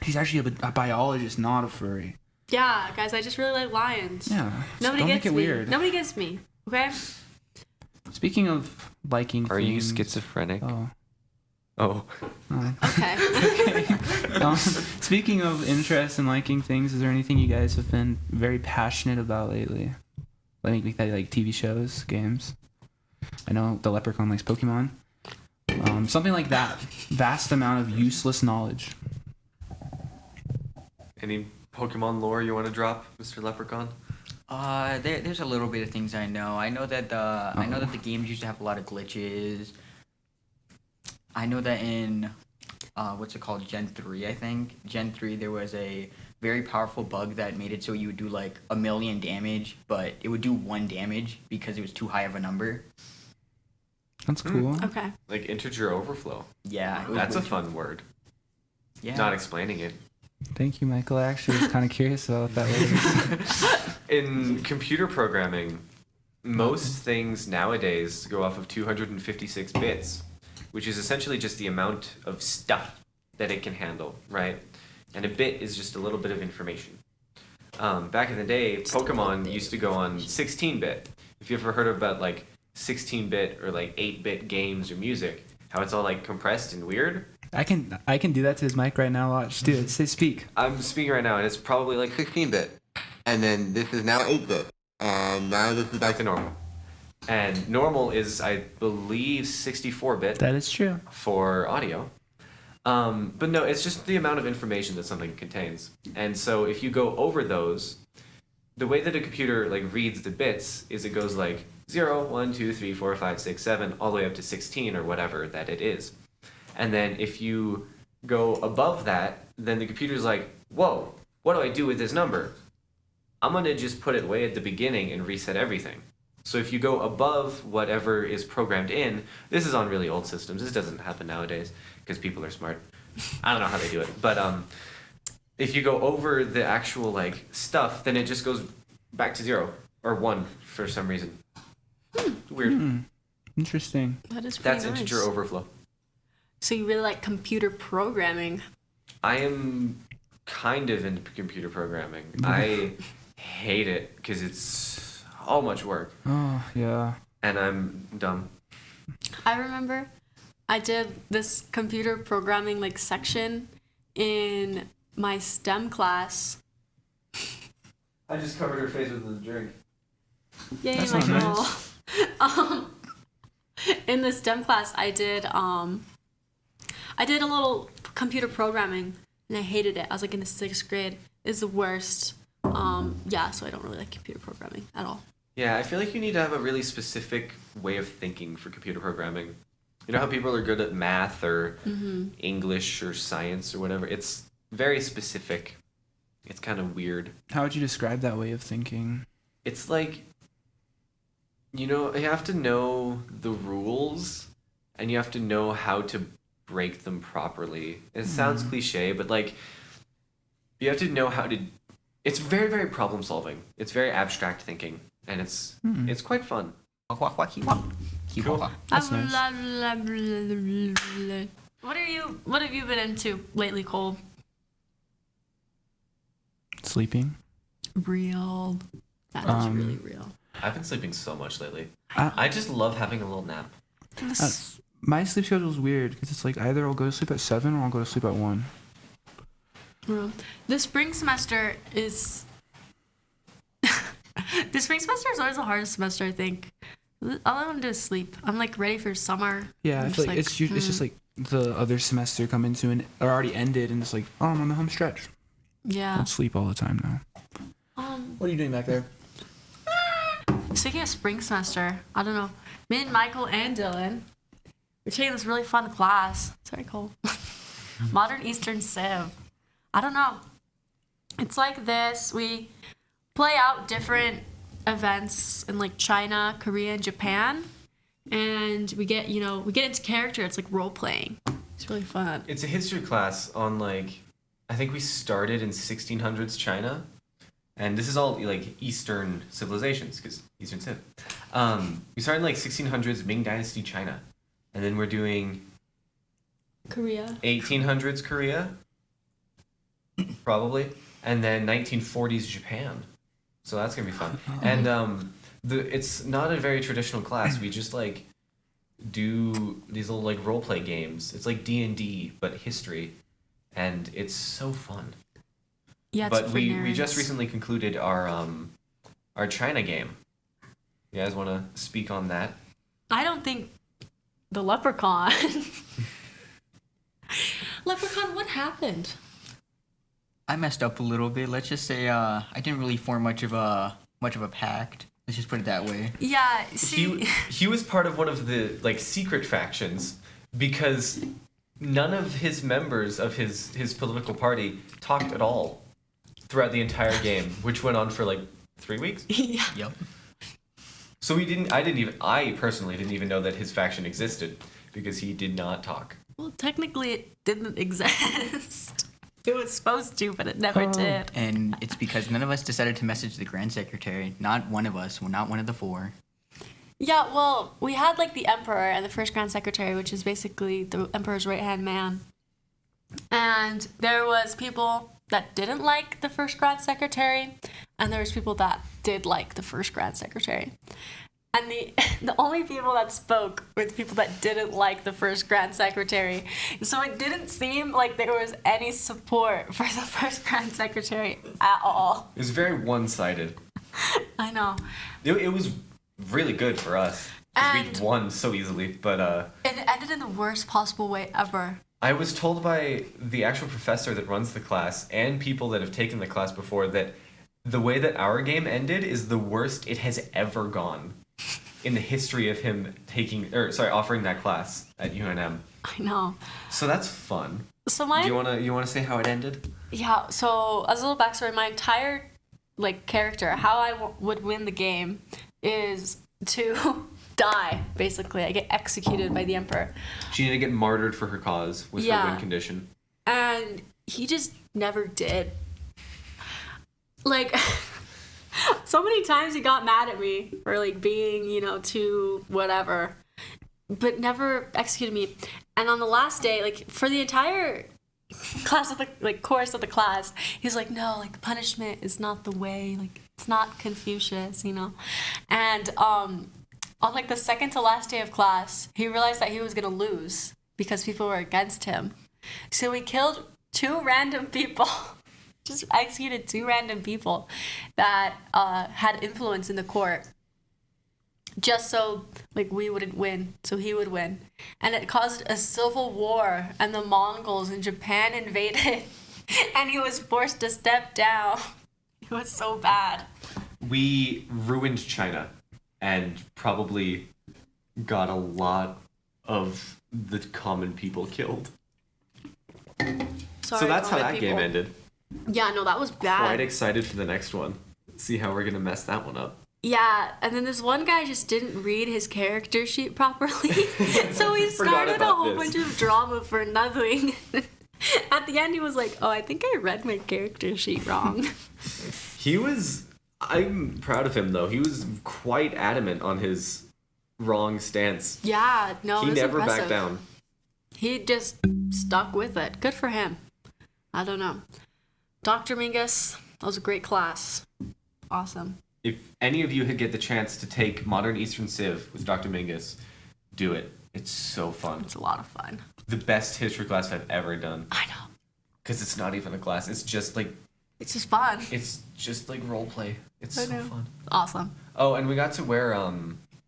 He's actually a biologist, not a furry. Yeah, guys, I just really like lions. Yeah. Nobody don't gets make it me. weird. Nobody gets me. Okay. Speaking of liking Are you things- schizophrenic? Oh. Oh. Okay. Speaking of interest and liking things, is there anything you guys have been very passionate about lately? Like TV shows, games. I know the Leprechaun likes Pokemon. Something like that. Vast amount of useless knowledge. Any Pokemon lore you want to drop, Mr. Leprechaun? There's a little bit of things I know. I know that the games used to have a lot of glitches. I know that in what's it called, Gen 3, I think. Gen 3, there was a very powerful bug that made it so you would do like 1 million damage, but it would do 1 damage because it was too high of a number. That's cool. Okay. Like integer overflow. Yeah. it was That's a way- fun word. Yeah. Not explaining it. Thank you, Michael. I actually was kind of curious about what that was. In computer programming, most things nowadays go off of 256 bits, which is essentially just the amount of stuff that it can handle, right? And a bit is just a little bit of information. Back in the day, Pokemon used to go on 16-bit. If you ever heard about like 16-bit or like 8-bit games or music, how it's all like compressed and weird. I can do that to his mic right now. Watch. Do it. Say speak. I'm speaking right now, and it's probably like 16-bit. And then this is now 8-bit. And now this is back to normal. And normal is, I believe, 64-bit That is true. for audio. But no, it's just the amount of information that something contains. And so if you go over those, the way that a computer like reads the bits is it goes like 0, 1, 2, 3, 4, 5, 6, 7, all the way up to 16 or whatever that it is. And then if you go above that, then the computer's like, whoa, what do I do with this number? I'm going to just put it way at the beginning and reset everything. So if you go above whatever is programmed in, this is on really old systems. This doesn't happen nowadays because people are smart. I don't know how they do it. But if you go over the actual like stuff, then it just goes back to 0 or 1 for some reason. Weird. Interesting. That is pretty That's nice. integer overflow. So you really like computer programming? I am kind of into computer programming. I hate it because it's all much work. Oh yeah. And I'm dumb. I remember I did this computer programming like section in my STEM class. I just covered her face with a drink. Yay, That's not Michael. In the STEM class, I did a little computer programming, and I hated it. I was like in the 6th grade. It's the worst. Yeah, so I don't really like computer programming at all. Yeah, I feel like you need to have a really specific way of thinking for computer programming. You know how people are good at math or English or science or whatever? It's very specific. It's kind of weird. How would you describe that way of thinking? It's like, you have to know the rules and you have to know how to break them properly. It sounds cliche, but like, you have to know how to... It's very, very problem solving. It's very abstract thinking, and it's quite fun. Cool. That's nice. What have you been into lately, Cole? Sleeping. Real. That is really real. I've been sleeping so much lately. I- I just love having a little nap. My sleep schedule is weird because it's like either I'll go to sleep at 7 or I'll go to sleep at 1. The spring semester is always the hardest semester, I think. All I want to do is sleep. I'm like ready for summer. Yeah, I'm I feel like it's just like the other semester come into and or already ended and it's like, oh, I'm on the home stretch. Yeah. I don't sleep all the time now. What are you doing back there? Speaking of spring semester, I don't know. Me and Michael and Dylan, we're taking this really fun class. Sorry, Cole. Modern Eastern Civ. I don't know. It's like this. We play out different events in like China, Korea, and Japan. And we get into character. It's like role playing. It's really fun. It's a history class on like, I think we started in 1600s China. And this is all like Eastern civilizations, because Eastern Civ. We started in like 1600s Ming Dynasty China. And then we're doing Korea. 1800s Korea, probably. And then 1940s Japan. So that's going to be fun. And it's not a very traditional class. We just like do these little like role play games. It's like D&D, but history. And it's so fun. Yeah, it's but for we nerds. just recently concluded our China game. You guys want to speak on that? I don't think the leprechaun. Leprechaun, what happened? I messed up a little bit. Let's just say I didn't really form much of a pact. Let's just put it that way. Yeah, see. He was part of one of the like secret factions because none of his members of his political party talked at all throughout the entire game, which went on for like 3 weeks. Yeah. Yep. So I personally didn't even know that his faction existed because he did not talk. Well, technically, it didn't exist. It was supposed to, but it never did. And it's because none of us decided to message the Grand Secretary. Not one of us. Well, not one of the 4. Yeah, well, we had like the Emperor and the First Grand Secretary, which is basically the Emperor's right-hand man. And there was people that didn't like the First Grand Secretary, and there was people that did like the First Grand Secretary. And the only people that spoke were the people that didn't like the First Grand Secretary. So it didn't seem like there was any support for the First Grand Secretary at all. It was very one-sided. I know. It was really good for us. 'Cause And- we won so easily, but It ended in the worst possible way ever. I was told by the actual professor that runs the class and people that have taken the class before that the way that our game ended is the worst it has ever gone in the history of him offering that class at UNM. I know. So that's fun. So Do you wanna say how it ended? Yeah, so as a little backstory, my entire like character, how I would win the game is to die, basically. I get executed by the Emperor. She needed to get martyred for her cause was her win condition. And he just never did. Like, so many times he got mad at me for like being, too whatever, but never executed me. And on the last day, like for the entire class of the course of the class, he's like, no, like punishment is not the way, like it's not Confucius, And on like the second to last day of class, he realized that he was gonna lose because people were against him. So he killed 2 random people. Just executed 2 random people that had influence in the court. Just so like we wouldn't win, so he would win. And it caused a civil war, and the Mongols in Japan invaded, and he was forced to step down. It was so bad. We ruined China and probably got a lot of the common people killed. Sorry, So that's how common that people. game ended. Yeah, no, that was bad. Quite excited for the next one. See how we're gonna mess that one up. Yeah, and then this one guy just didn't read his character sheet properly. So he Forgot started a about whole this. bunch of drama for nothing. At the end, he was like, oh, I think I read my character sheet wrong. I'm proud of him though. He was quite adamant on his wrong stance. Yeah, no, He it was never impressive. backed down. He just stuck with it. Good for him. I don't know. Dr. Mingus, that was a great class. Awesome. If any of you get the chance to take Modern Eastern Civ with Dr. Mingus, do it. It's so fun. It's a lot of fun. The best history class I've ever done. I know. Because it's not even a class. It's just like fun. It's just like role play. It's I so know. fun. Awesome. Oh, and we got to wear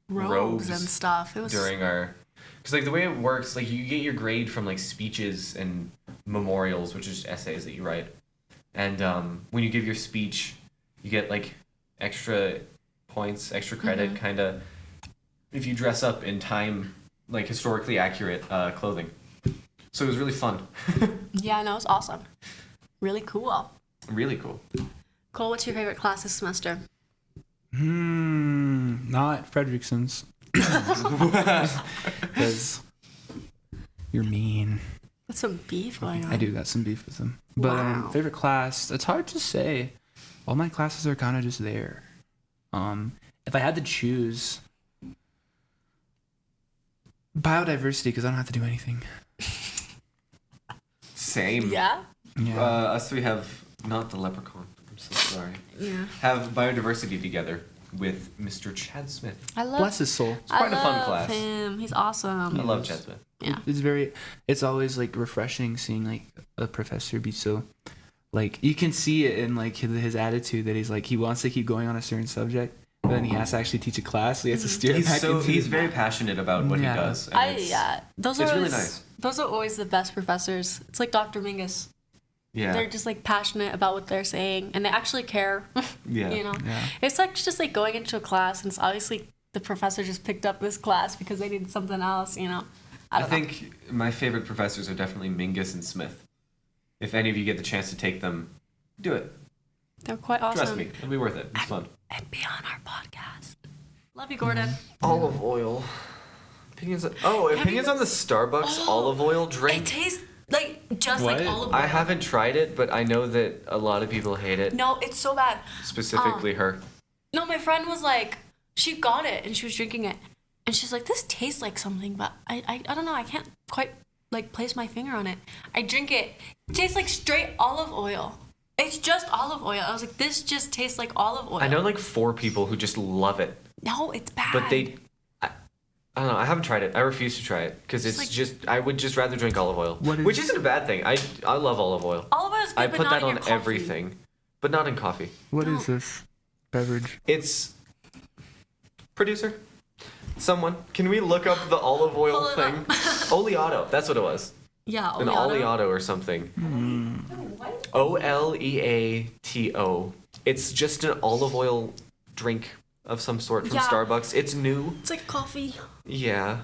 Robes and stuff. It was during our, because like the way it works, like you get your grade from like speeches and memorials, which is essays that you write, and when you give your speech, you get like extra points, extra credit, kind of, if you dress up in time, like historically accurate clothing. So it was really fun. Yeah, no, it was awesome. Really cool. Really cool. Cole, what's your favorite class this semester? Not Fredrickson's. Because you're mean. What's some beef going on? I do got some beef with him. But Wow. favorite class, it's hard to say. All my classes are kind of just there. If I had to choose, biodiversity, because I don't have to do anything. Same. Yeah? Yeah. Us three have not the leprechaun. I'm so sorry. Yeah. Have biodiversity together with Mr. Chad Smith. I love Bless his soul. It's quite a fun love class. him. He's awesome. I love Chad Smith. Yeah. It's always like refreshing seeing like a professor be so, like, you can see it in like his attitude that he's like, he wants to keep going on a certain subject, but then he has to actually teach a class, so he has to steer back into He's very passionate about what Yeah. he does. And Those it's are really always, nice. Those are always the best professors. It's like Dr. Mingus. Yeah. They're just like passionate about what they're saying and they actually care. Yeah. You know? Yeah. It's like just like going into a class and it's obviously the professor just picked up this class because they needed something else, you know. I don't know. think my favorite professors are definitely Mingus and Smith. If any of you get the chance to take them, do it. They're quite awesome. Trust me, it'll be worth it. It's fun. And be on our podcast. Love you, Gordon. Olive oil. Opinions on the Starbucks olive oil drink. It tastes like just What? like olive oil. I haven't tried it, but I know that a lot of people hate it. No, it's so bad. Specifically her. No, my friend was like, she got it and she was drinking it. And she's like, this tastes like something, but I don't know. I can't quite like place my finger on it. I drink it. It tastes like straight olive oil. It's just olive oil. I was like, this just tastes like olive oil. I know like 4 people who just love it, No, it's bad. but I don't know. I haven't tried it. I refuse to try it because it's like- just. I would just rather drink olive oil, What is- which isn't a bad thing. I love olive oil. Olive oil is good, I but put not that in on your coffee. everything, but not in coffee. What is this beverage? It's producer. Someone, can we look up the olive oil Pull it thing? up. Oleato. That's what it was. Yeah, An oleato or something. Oleato. It's just an olive oil drink of some sort from Yeah. Starbucks. It's new. It's like coffee. Yeah.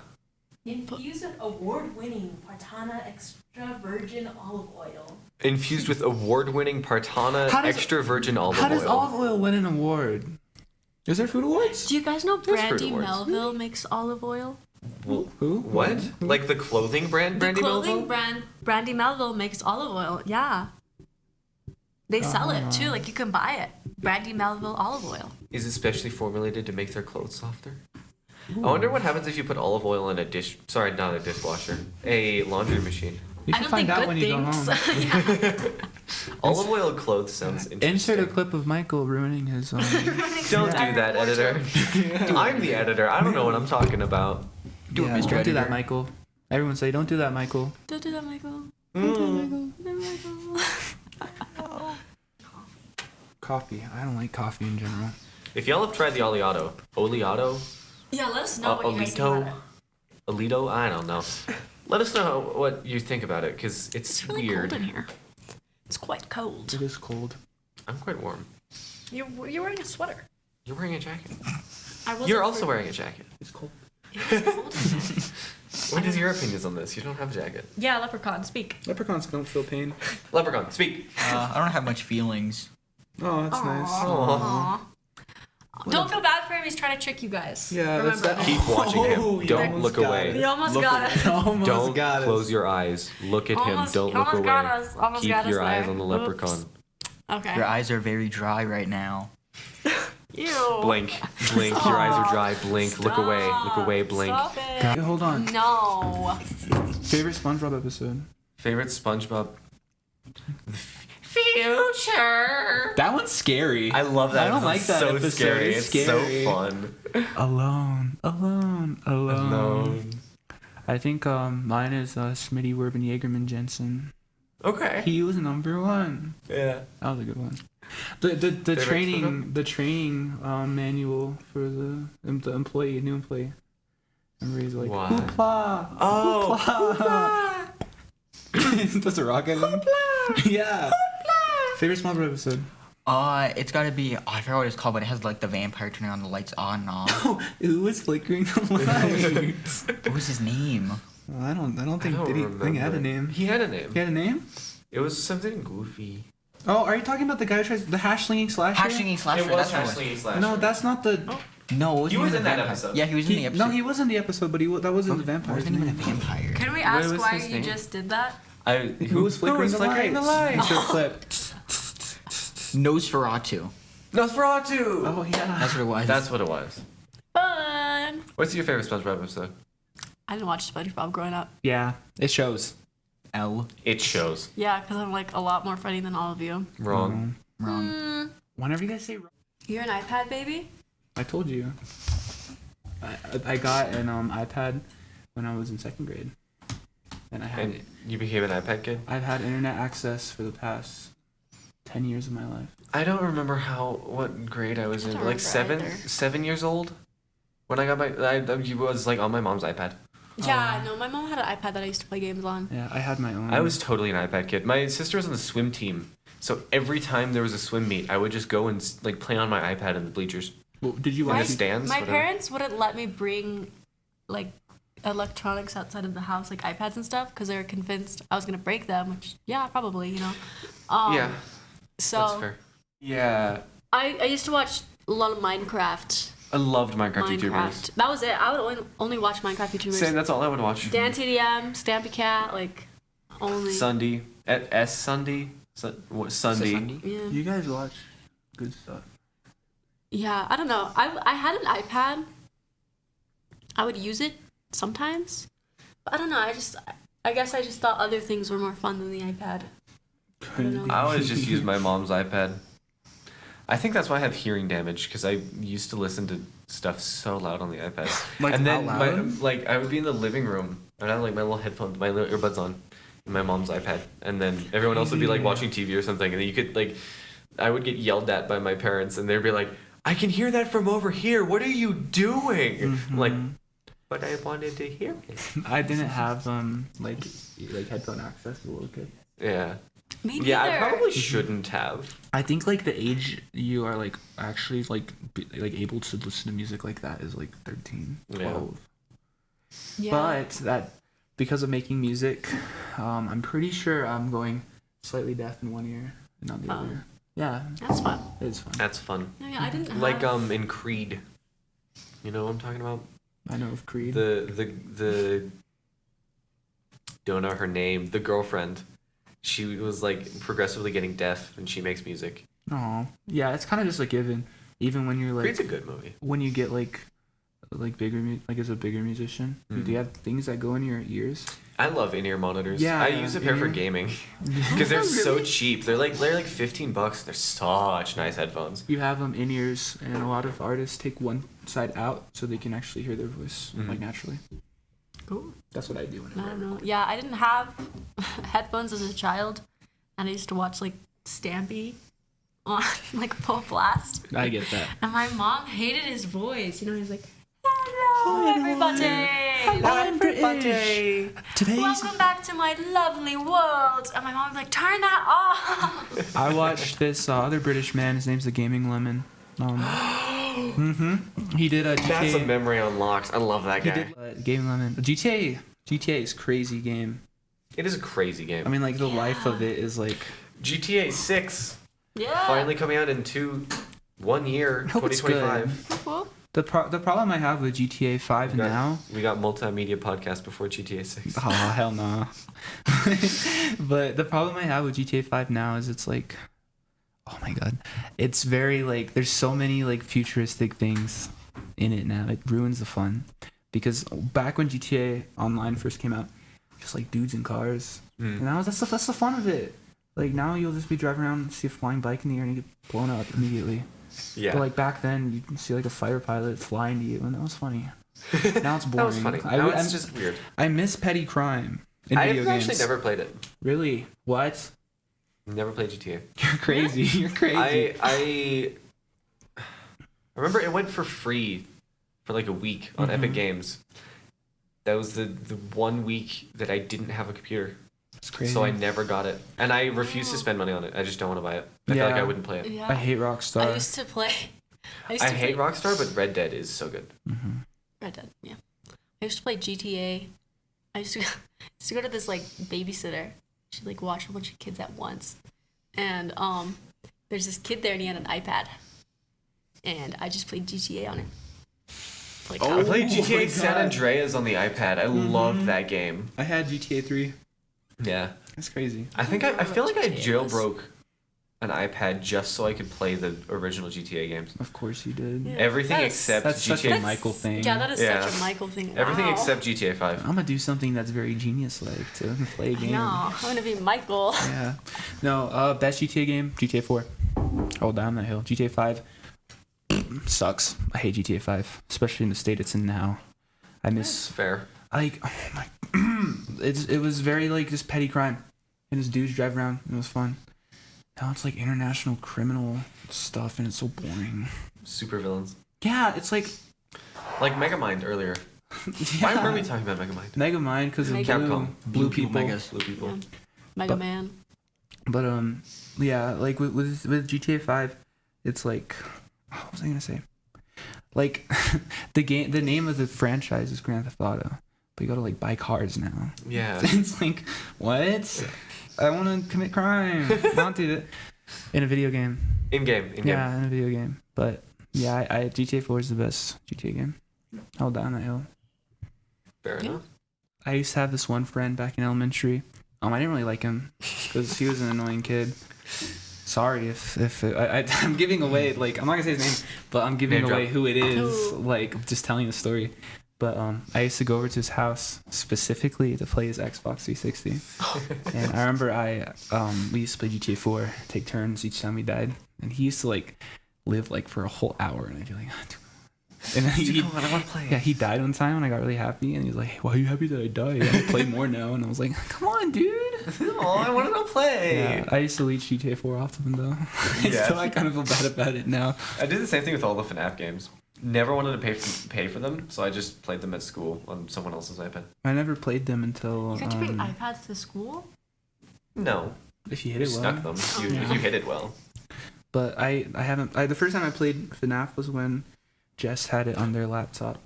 Infused with award-winning Partana extra virgin olive oil. Infused with award-winning Partana How does- extra virgin olive How oil. does olive oil win an award? Is there food awards? Do you guys know There's fruit Brandy awards. Melville makes olive oil? Who? What? Like the clothing brand, Brandy the clothing Melville? brand Brandy Melville makes olive oil. Yeah. They sell it too. Like you can buy it. Brandy Melville olive oil. Is it specially formulated to make their clothes softer? I wonder what happens if you put olive oil in not a dishwasher, a laundry machine. You I can don't find think out good when you go things. home. Olive oil clothes sounds interesting. Insert a clip of Michael ruining his. Don't do that, editor. I'm the editor. I don't know what I'm talking about. Do it, Yeah, Mr. don't do Editor. that, Michael. Everyone say, "Don't do that, Michael." Don't do that, Michael. Mm. Don't do that, Michael. Coffee. I don't like coffee in general. If y'all have tried the oleato, Yeah, let us know what you guys think about it. Alito, I don't know. Let us know what you think about it, because it's It's really weird. cold in here. It's quite cold. It is cold. I'm quite warm. You're wearing a sweater. You're wearing a jacket. I wasn't You're also for- wearing a jacket. It's cold. It's cold in here. What is your opinions on this? You don't have a jacket. Yeah, leprechaun, speak. Leprechauns don't feel pain. Leprechaun, speak. I don't have much feelings. Oh, that's nice. Aww. Don't feel bad for him. He's trying to trick you guys. Yeah, Remember that's that. Keep watching him. You Don't almost look got away. it. He almost Look got at- us. Almost Don't got us. close your eyes. Look at him. Almost- Don't look almost away. got us. Almost Keep got us your eyes there. on the Oops. leprechaun. Okay. Your eyes are very dry right now. Ew. Blink. Blink. Your eyes are dry. Blink. Look away. Look away. Blink. Stop it. Hey, hold on. No. Favorite SpongeBob episode? Favorite SpongeBob? Future. That one's scary. I love that. I don't episode. like that So episode. scary. It's It's scary. so fun. Alone. Alone. I think mine is Smitty Werben Jaegerman Jensen. Okay. He was number one. Yeah. That was a good one. The Favorite training manual for the employee, new employee. Remember he's like, What? hoopla, Oh. hoopla. Does a rock at him? Yeah. Favorite SpongeBob episode? It's gotta be. I forgot what it's called, but it has like the vampire turning on the lights on and off. Who was flickering the lights? What was his name? Well, I don't think I don't did he think he had a remember. name. He had a name. He had a name? It was something goofy. Oh, are you talking about the guy who tries the hash slinging slasher? Hashing Slasher. It was That's what it Ashley Slasher. No, that's not the. No, it wasn't He was even in the that vampire. episode. Yeah, he was in the episode. No, he was in the episode, but that wasn't the vampire. wasn't even a vampire. Can we What ask was why his you name? just did that? Who was flickering, the lights? lights? Insert clip. Nosferatu. Nosferatu! Oh yeah. That's what it was. That's what it was. Fun. What's your favorite SpongeBob episode? I didn't watch SpongeBob growing up. Yeah, it shows. L. It shows. Yeah, because I'm like a lot more funny than all of you. Wrong. Wrong. Whenever you guys say wrong, You're an iPad baby? I told you. I got an iPad when I was in second grade, and And you became an iPad kid? I've had internet access for the past 10 years of my life. I don't remember what grade I was I in. don't Like remember either. 7 years old? When I got I was like on my mom's iPad. Yeah, no, my mom had an iPad that I used to play games on. Yeah, I had my own. I was totally an iPad kid. My sister was on the swim team. So every time there was a swim meet, I would just go and like play on my iPad in the bleachers. Well, did you In the watch? stands? My whatever. parents wouldn't let me bring like electronics outside of the house, like iPads and stuff, because they were convinced I was gonna break them. Which, yeah, probably, you know. Yeah, So that's fair. Yeah. I used to watch a lot of Minecraft. I loved Minecraft YouTubers. That was it. I would only watch Minecraft YouTubers. Same, that's all I would watch. Dan TDM, Stampy Cat, like only. Sunday. S Sunday? Sunday. Yeah. You guys watch good stuff. Yeah, I don't know. I had an iPad. I would use it sometimes. But I don't know. I guess I just thought other things were more fun than the iPad. I don't know. I always just use my mom's iPad. I think that's why I have hearing damage, because I used to listen to stuff so loud on the iPad. Like, and then out loud? I would be in the living room and I had like my little headphones, my little earbuds on, and my mom's iPad, and then everyone else would be like watching TV or something, and then you could like, I would get yelled at by my parents, and they'd be like, "I can hear that from over here. What are you doing?" I'm like, but I wanted to hear it. I didn't have like headphone access as a little kid. Yeah. Me Yeah, I neither. probably shouldn't have. I think like the age you are like actually like able to listen to music like that is like 13, 12. Yeah. But that because of making music, I'm pretty sure I'm going slightly deaf in one ear and not the Oh. other. Yeah, That's fun. it is fun. That's fun. No, yeah, I didn't have. Like in Creed. You know what I'm talking about? I know of Creed. The don't know her name. The girlfriend. She was like progressively getting deaf, and she makes music. Oh, yeah, it's kind of just a given. Even when you're like Creed's a good movie. when you get like bigger like as a bigger musician, do you have things that go in your ears? I love in-ear monitors. Yeah, I use a pair for in-ear. gaming because they're so cheap. They're like $15. They're such nice headphones. You have them in ears, and a lot of artists take one side out so they can actually hear their voice like naturally. Cool. That's what I do. I don't know. Yeah, I didn't have headphones as a child, and I used to watch like Stampy on like full blast. I get that. And my mom hated his voice. You know, he's like, "Hello, everybody. I'm British. Today's Welcome back to my lovely world." And my mom was like, "Turn that off." I watched this other British man. His name's the Gaming Lemon. He did a GTA. That's a memory unlocked. I love that He guy. did Gaming Lemon GTA GTA is crazy game. It is a crazy game. I mean, like the life of it is like GTA 6 Yeah. finally coming out in 1 year, I hope it's good. 2025. Well, the problem I have with GTA 5 now. We got Multimedia Podcast before GTA 6. Oh hell no. But the problem I have with GTA 5 now is it's like, oh my god, it's very like there's so many like futuristic things in it now. It ruins the fun. Because back when GTA Online first came out, just like dudes in cars. And now that's the fun of it. Like now you'll just be driving around and see a flying bike in the air and you get blown up immediately. Yeah. But like back then you can see like a fighter pilot fly into you and that was funny. Now it's boring. That was funny. Now it's just weird. I miss petty crime in video I've games. actually never played it. Really? What? Never played GTA. You're crazy. You're crazy. I remember it went for free for like a week on Epic Games. That was the 1 week that I didn't have a computer. It's crazy. So I never got it. And I refuse to spend money on it. I just don't want to buy it. I feel like I wouldn't play it. yeah. I hate Rockstar. I used to play. I hate Rockstar, but Red Dead is so good. Red Dead, yeah. I used to play GTA. I used to go to this like babysitter. She'd like watch a bunch of kids at once, and there's this kid there and he had an iPad, and I just played GTA on it. Like, I played my GTA San God. Andreas on the iPad. I loved that game. I had GTA 3. Yeah. That's crazy. I think I feel like I GTA was. jailbroke an iPad just so I could play the original GTA games. Of course you did. Yeah. Everything That's- except That's such GTA. a Michael thing. Yeah, that is Yeah. such a Michael thing. Everything Wow. except GTA 5. I'm gonna do something that's very genius-like to play a game. No, I'm gonna be Michael. Yeah. No, best GTA game, GTA 4. Hold down that hill. GTA 5 sucks. I hate GTA 5, especially in the state it's in now. I It's miss fair. like oh my it was very like just petty crime. And this dudes drive around. It was fun. Now it's like international criminal stuff and it's so boring. Super villains. Yeah, it's like Like Megamind earlier. Why were we talking about Megamind? Megamind because of Capcom. blue people. Megas. Blue people. Yeah. Mega But- Man. But yeah, like with GTA 5, it's like what was I gonna say? Like the name of the franchise is Grand Theft Auto, but you gotta like buy cars now. Yeah. It's like what? I want to commit crime. Not do that in a video game. In game. Yeah, in a video game. But yeah, I GTA 4 is the best GTA game. Hold down that hill. Fair Yeah. enough. I used to have this one friend back in elementary. I didn't really like him because he was an annoying kid. Sorry if I'm giving away, like, I'm not gonna say his name, but I'm giving Name away drop. who it is, Ooh. like, just telling the story. But I used to go over to his house specifically to play his Xbox 360. And I remember we used to play GTA 4, take turns each time we died. And he used to, like, live, like, for a whole hour, and I'd be like, and then Come on, I want to play. yeah, he died one time and I got really happy and he was like, why are you happy that I died? I want to play more now. And I was like, come on, dude. No, I want to go play. Yeah, I used to leech GTA 4 off of him though. Yeah. So I kind of feel bad about it now. I did the same thing with all the FNAF games. Never wanted to pay for them, so I just played them at school on someone else's iPad. I never played them until You got to bring iPads to school? No, if you hit you it well. snuck them. If you hit it well. But I haven't. The first time I played FNAF was when Jess had it on their laptop.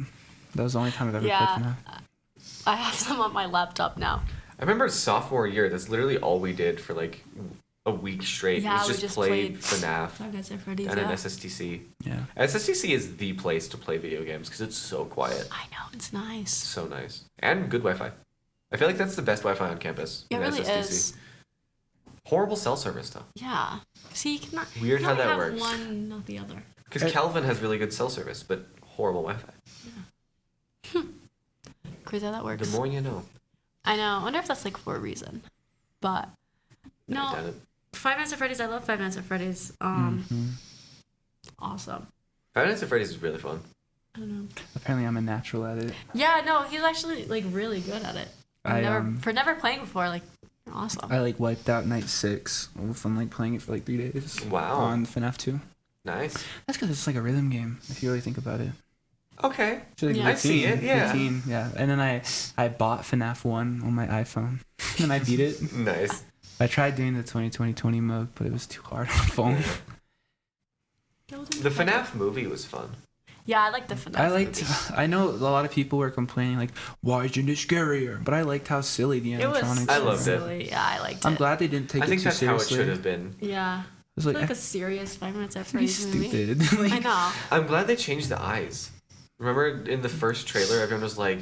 That was the only time I've ever played Yeah. FNAF. I have them on my laptop now. I remember sophomore year, that's literally all we did for like a week straight. Yeah, was we just just played played FNAF Five Nights at Freddy's. and an Yeah. SSTC. Yeah. SSTC is the place to play video games because it's so quiet. I know, it's nice. So nice. And good Wi-Fi. I feel like that's the best Wi-Fi on campus. It in really SSTC. is. Horrible cell service though. Yeah. See, you cannot. Weird you how can that only have works. one, not the other. Because Calvin has really good cell service, but horrible Wi-Fi. Crazy how that works. The more you know. I know. I wonder if that's like for a reason. But I doubt no, it. Five Nights at Freddy's. I love Five Nights at Freddy's. Mhm. Awesome. Five Nights at Freddy's is really fun. I don't know. Apparently, I'm a natural at it. Yeah, no, he's actually like really good at it. I, For never playing before, like you're awesome. I like wiped out night 6 from like playing it for like 3 days. Wow. On FNAF 2. Nice. That's because it's like a rhythm game if you really think about it. Okay. It's like Yeah. I see it, yeah. routine, yeah. And then I bought FNAF 1 on my iPhone and I beat it. Nice. I tried doing the 2020 mode, but it was too hard on the phone. The FNAF movie was fun. Yeah, I liked the FNAF movie. I know a lot of people were complaining like, why isn't it scarier? But I liked how silly the It animatronics was I were. loved it. silly. Yeah, I liked it. I'm glad they didn't take I it think too that's how it seriously. should have been. Yeah. It was It's like, like a serious 5 minutes after he's this movie. stupid. Like, I know. I'm glad they changed the eyes. Remember in the first trailer, everyone was like,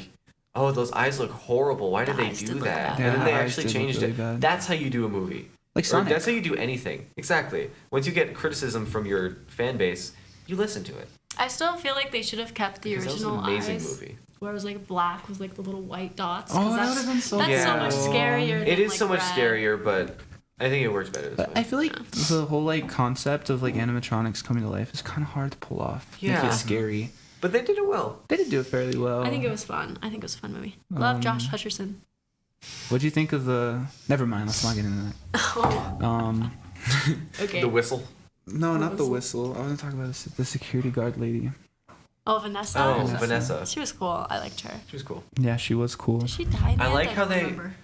"Oh, those eyes look horrible. Why did The they eyes do did look that?" bad. Yeah, And then the they eyes actually did look changed really it. bad. That's how you do a movie. Like Or Sonic. that's how you do anything. Exactly. Once you get criticism from your fan base, you listen to it. I still feel like they should have kept the Because that was original an amazing eyes, movie. where it was like black with like the little white dots. Oh, 'cause that that's, would have been so that's Yeah. so much scarier. It than, is like, so much red. scarier, but I think it works better this But way. I feel like the whole like concept of like animatronics coming to life is kind of hard to pull off. Make Yeah. it scary. But they did it well. They did do it fairly well. I think it was fun. I think it was a fun movie. Love Josh Um, Hutcherson. What'd you think of the? Never mind. Let's not get into that. Okay. The whistle. No, The not the whistle? whistle. I want to talk about the security guard lady. Oh, Vanessa. Oh, Vanessa. Vanessa. She was cool. I liked her. She was cool. Yeah, she was cool. Did she die? In the I end? like how don't they- remember.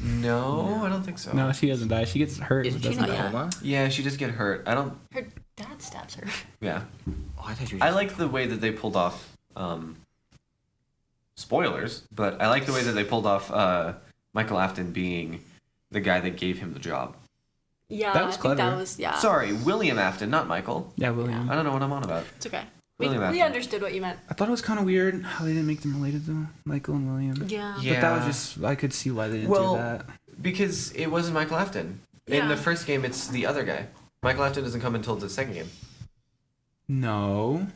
No, I don't think so. No, she doesn't die. She gets hurt. Isn't but she in a doesn't die. coma? Yeah, she does get hurt. I don't. Her dad stabs her. Yeah. Oh, I thought you were I just... like the way that they pulled off. Spoilers, but I like the way that they pulled off Michael Afton being the guy that gave him the job. Yeah, That was I think that clever. was yeah. Sorry, William Afton, not Michael. Yeah, William. I don't know what I'm on about. It's okay. William We Afton. understood what you meant. I thought it was kind of weird how they didn't make them related though, Michael and William. Yeah. Yeah. But that was just I could see why they didn't Well, do that. Because it wasn't Michael Afton. In Yeah. the first game, it's the other guy. Michael Afton doesn't come until the second game. No.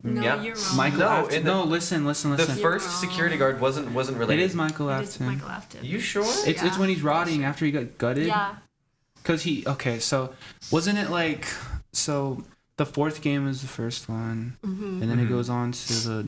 No, Yeah. you're wrong. Michael No, Afton. in the- No, listen. The You're first wrong. security guard wasn't It related. is Michael It is Afton. Michael Afton. You sure? It's Yeah. when he's rotting after he got gutted. Yeah. Cause he so wasn't it like so the fourth game was the first one, Mm-hmm. and then it Mhm. goes on to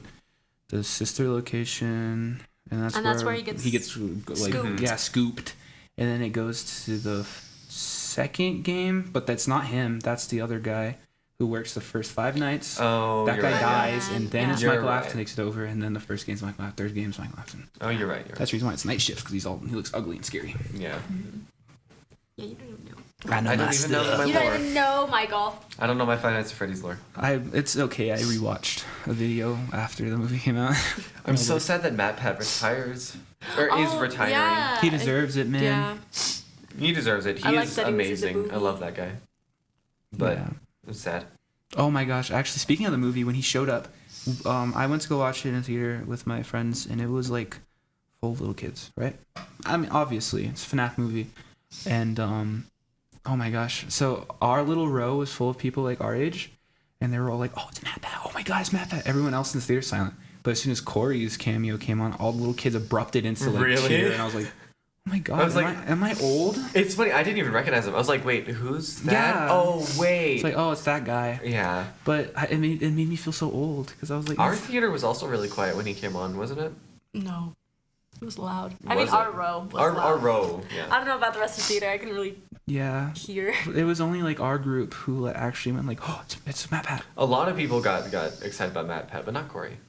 the sister location, and that's where he gets like scooped. yeah scooped, and then it goes to the second game, but that's not him. That's the other guy who works the first 5 nights. Oh, that you're guy right. dies, and then Yeah. it's You're Michael right. Afton takes it over, and then the first game's Michael Afton, third game's Michael Afton. Oh, you're right. That's the reason why it's night shift because he looks ugly and scary. Yeah. Yeah, you don't even know. I don't even know my You lore. don't even know, Michael. I don't know my Five Nights at Freddy's lore. It's okay. I rewatched a video after the movie came out. I'm so sad that Matt Pat retires. Or is Oh, retiring. yeah. He deserves it, man. Yeah. He deserves it. He I like is that he was in the amazing. I movie. love that guy. But Yeah. it's sad. Oh my gosh! Actually, speaking of the movie, when he showed up, I went to go watch it in a theater with my friends, and it was like full of little kids, right? I mean, obviously, it's a FNAF movie, and oh my gosh! So our little row was full of people like our age, and they were all like, "Oh, it's Matt Pat! Oh my God, it's Matt Pat!" Everyone else in the theater silent. But as soon as Corey's cameo came on, all the little kids abrupted into like Really? cheer, and I was like, "Oh my God! I was am I old?" It's funny. I didn't even recognize him. I was like, wait, who's that? Yeah. Oh, wait. It's like, "Oh, it's that guy." Yeah. But it made me feel so old because I was like, Our theater was also really quiet when he came on, wasn't it? No. It was loud. Was it? our row was Our loud. row. I Yeah. don't know about the rest of the theater. I couldn't really "Yeah." hear. It was only like our group who like, actually went like, "Oh, it's Matt Pat." A lot of people got excited about Matt Pat, but not Corey.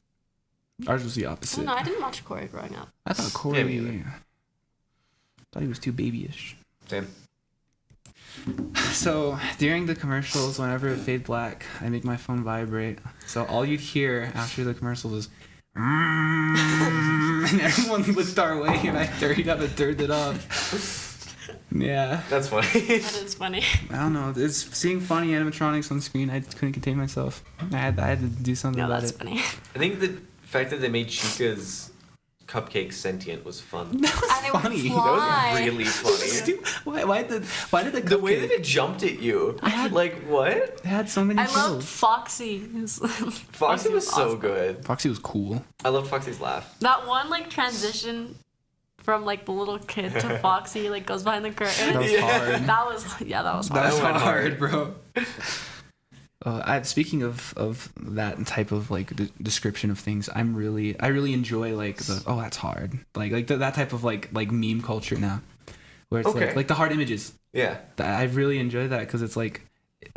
Ours was the I opposite. don't know. I didn't watch Corey growing up. I thought Corey. Yeah, me either. Thought he was too babyish. Same. So during the commercials, whenever it fade black, I make my phone vibrate. So all you'd hear after the commercials was, and everyone looked our way, and I hurried up and turned it off. Yeah, That's funny. That is funny. I don't know. It's seeing funny animatronics on screen. I couldn't contain myself. I had to do something No, about that's it. funny. I think the fact that they made Chica's cupcake sentient was fun. And it would Funny. That fly. was really funny. Dude, why did the The way that cupcake- it jumped at you. I had- Like, what? it had so many I loved kills. Foxy. Foxy was so awesome. good. Foxy was cool. I loved Foxy's laugh. That one like transition from like the little kid to Foxy like goes behind the curtain. That was Yeah. hard. That was that was hard. That's went hard, hard. bro. Speaking of that type of like description of things, I really enjoy like that's hard, like that type of like meme culture now, where it's Okay. like the hard images. Yeah. I really enjoy that because it's like,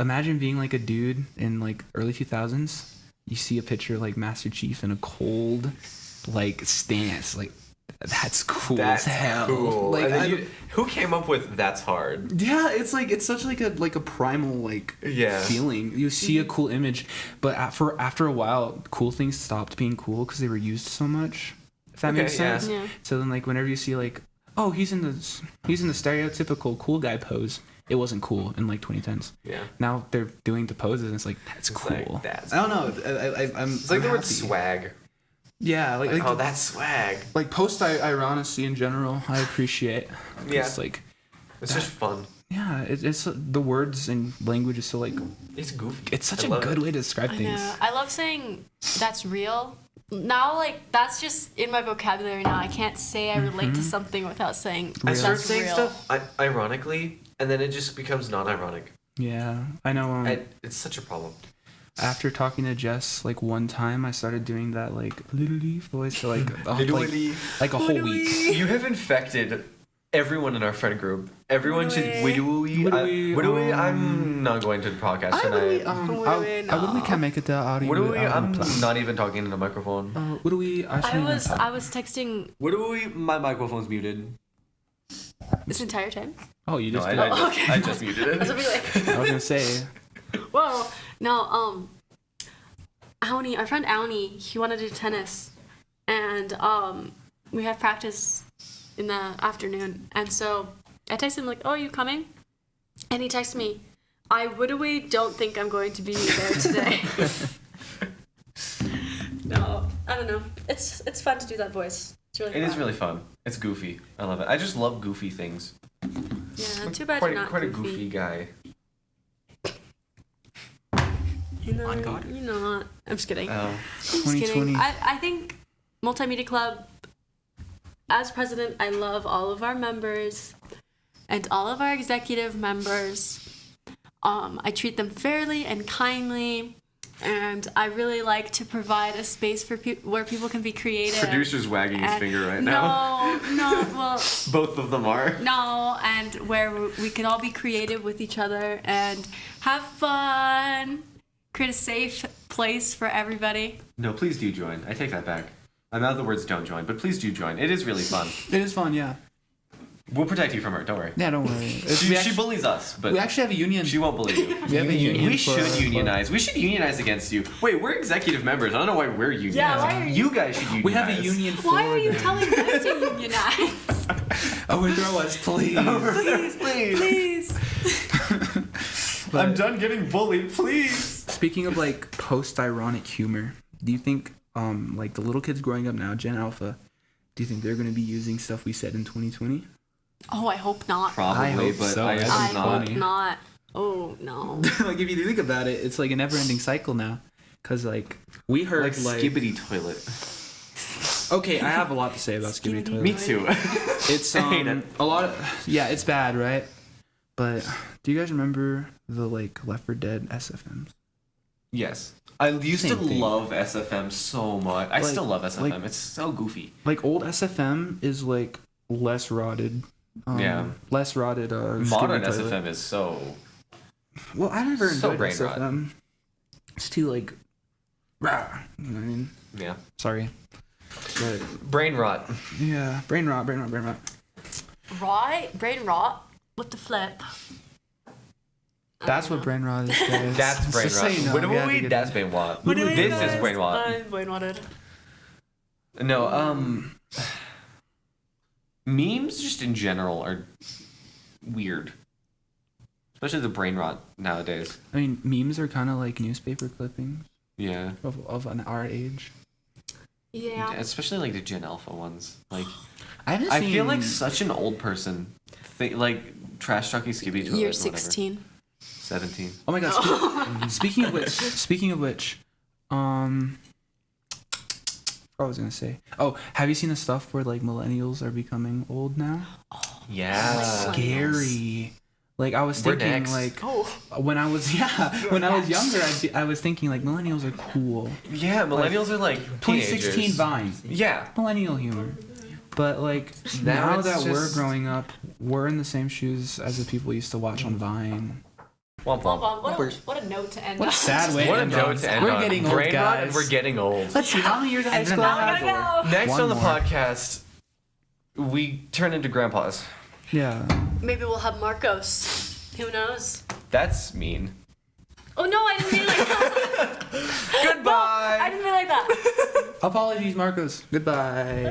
imagine being like a dude in like early 2000s. You see a picture of, like Master Chief in a cold like stance, like That's cool That's as hell. cool. Like, And then who came up with that's hard? yeah, it's like it's such like a primal like Yeah. feeling. You see a cool image, but after a while, cool things stopped being cool because they were used so much. If that Okay, makes sense. yeah. So then, like, whenever you see like, oh, he's in the stereotypical cool guy pose, it wasn't cool in like 2010s. Yeah. Now they're doing the poses, and it's like that's It's cool. like, that's I don't know. I'm. It's like I'm the word happy. swag. Yeah, like Oh, that's swag. like post ironically in general, I appreciate. Yeah. It's like, It's just fun. yeah, it's the words and language is so like, It's goofy. it's such I a love good it. way to describe I things. know. I love saying that's real. Now, like, that's just in my vocabulary now. I can't say I relate to something without saying I that's start saying real. stuff ironically, and then it just becomes non-ironic. Yeah, I know. It's such a problem. After talking to Jess like one time, I started doing that like literally voice for like like a whole week. You have infected everyone in our friend group. Everyone should Widowy, I'm not going to the podcast tonight. I really can't make it the audio. I'm not even talking in the microphone. I was texting My microphone's muted. this entire time. Oh, you No, just. I just muted I was it. gonna be like, I was gonna say. whoa. No, Auni, our friend Auni, he wanted to do tennis, and we have practice in the afternoon, and so I texted him like, "Oh, are you coming?" And he texted me, "I literally don't think I'm going to be there today." No, I don't know. It's fun to do that voice. It's really It fun. is really fun. It's goofy. I love it. I just love goofy things. Yeah, too bad Quite, you're not quite goofy. a goofy guy. You know, On God. you're not. I'm just kidding. Oh. I'm just 2020. kidding. I think Multimedia Club, as president, I love all of our members and all of our executive members. I treat them fairly and kindly, and I really like to provide a space for where people can be creative. Producer's wagging his And- finger right now. No, well, Both of them are. no, and where we can all be creative with each other and have fun, create a safe place for everybody. No, please do join. I take that back. I'm out of the words don't join, but please do join. It is really fun. It is fun, yeah. We'll protect you from her, don't worry. Yeah, don't worry. She bullies us, but we actually have a union. she won't bully you. We have a union. We for- should unionize. We should unionize against you. Wait, we're executive members. I don't know why we're unionizing. Yeah, why are you guys should unionize. We have a union for Why are you them. telling them to unionize? Overthrow us, please. Please. I'm done getting bullied, please. Speaking of like post-ironic humor, do you think like the little kids growing up now, Gen Alpha, do you think they're gonna be using stuff we said in 2020? Oh, I hope not. Probably, I hope but so. I I guess I it's not. hope funny. not. Oh no. Like if you think about it, it's like a never-ending cycle now. Cause like we heard Like like skibbity toilet. okay, I have a lot to say about Skibbity Toilet. Me too. It's I hate it. a lot of it's bad, right? But do you guys remember the like Left 4 Dead SFMs? Yes. I used Same to thing. love SFM so much. I Like- still love SFM. like- It's so goofy. Like old SFM is like less rotted. Yeah. Less rotted. Modern Skibbity Toilet. SFM is so... Well, I never So enjoyed brain rot. SFM. It's too like, rah, you know what I mean? Yeah. Sorry, but Brain rot. yeah, brain rot. Right? Brain rot with the flip. That's what brain rot is, guys. That's brain Just so rot. you know, What do we had to we? get- That's brain rot. What do we This guys? is brain rot. I'm brain rotted. No, memes just in general are weird. Especially the brain rot nowadays. I mean, memes are kind of like newspaper clippings Yeah. of our age. Yeah. Especially like the Gen Alpha ones. Like, I haven't I seen. feel like such an old person. Like, trash talking Skibbity Toilet. You're or whatever. 16. 17. Oh my god. Speaking of which, what was I gonna say? Oh, have you seen the stuff where like millennials are becoming old now? Yeah. Scary. Like I was We're thinking, next. like Oh. when I was younger, I was thinking like millennials are cool. Yeah, millennials are like 2016 teenagers. Vines, Yeah. millennial humor. But like Now now it's that we're just- growing up, we're in the same shoes as the people used to watch on Vine. Womp Hold womp. on. What a note to end What a on. sad way. What a end note on. to end We're on. getting old, Brain rot and guys. we're getting old. Let's see how many years of high And then school now I I have. gotta go. Next One on the more. podcast, We turn into grandpas. Yeah. Maybe we'll have Marcos. Who knows? That's mean. Oh no, I didn't mean it like that. Goodbye. I didn't mean it like that. Apologies, Marcos. Goodbye.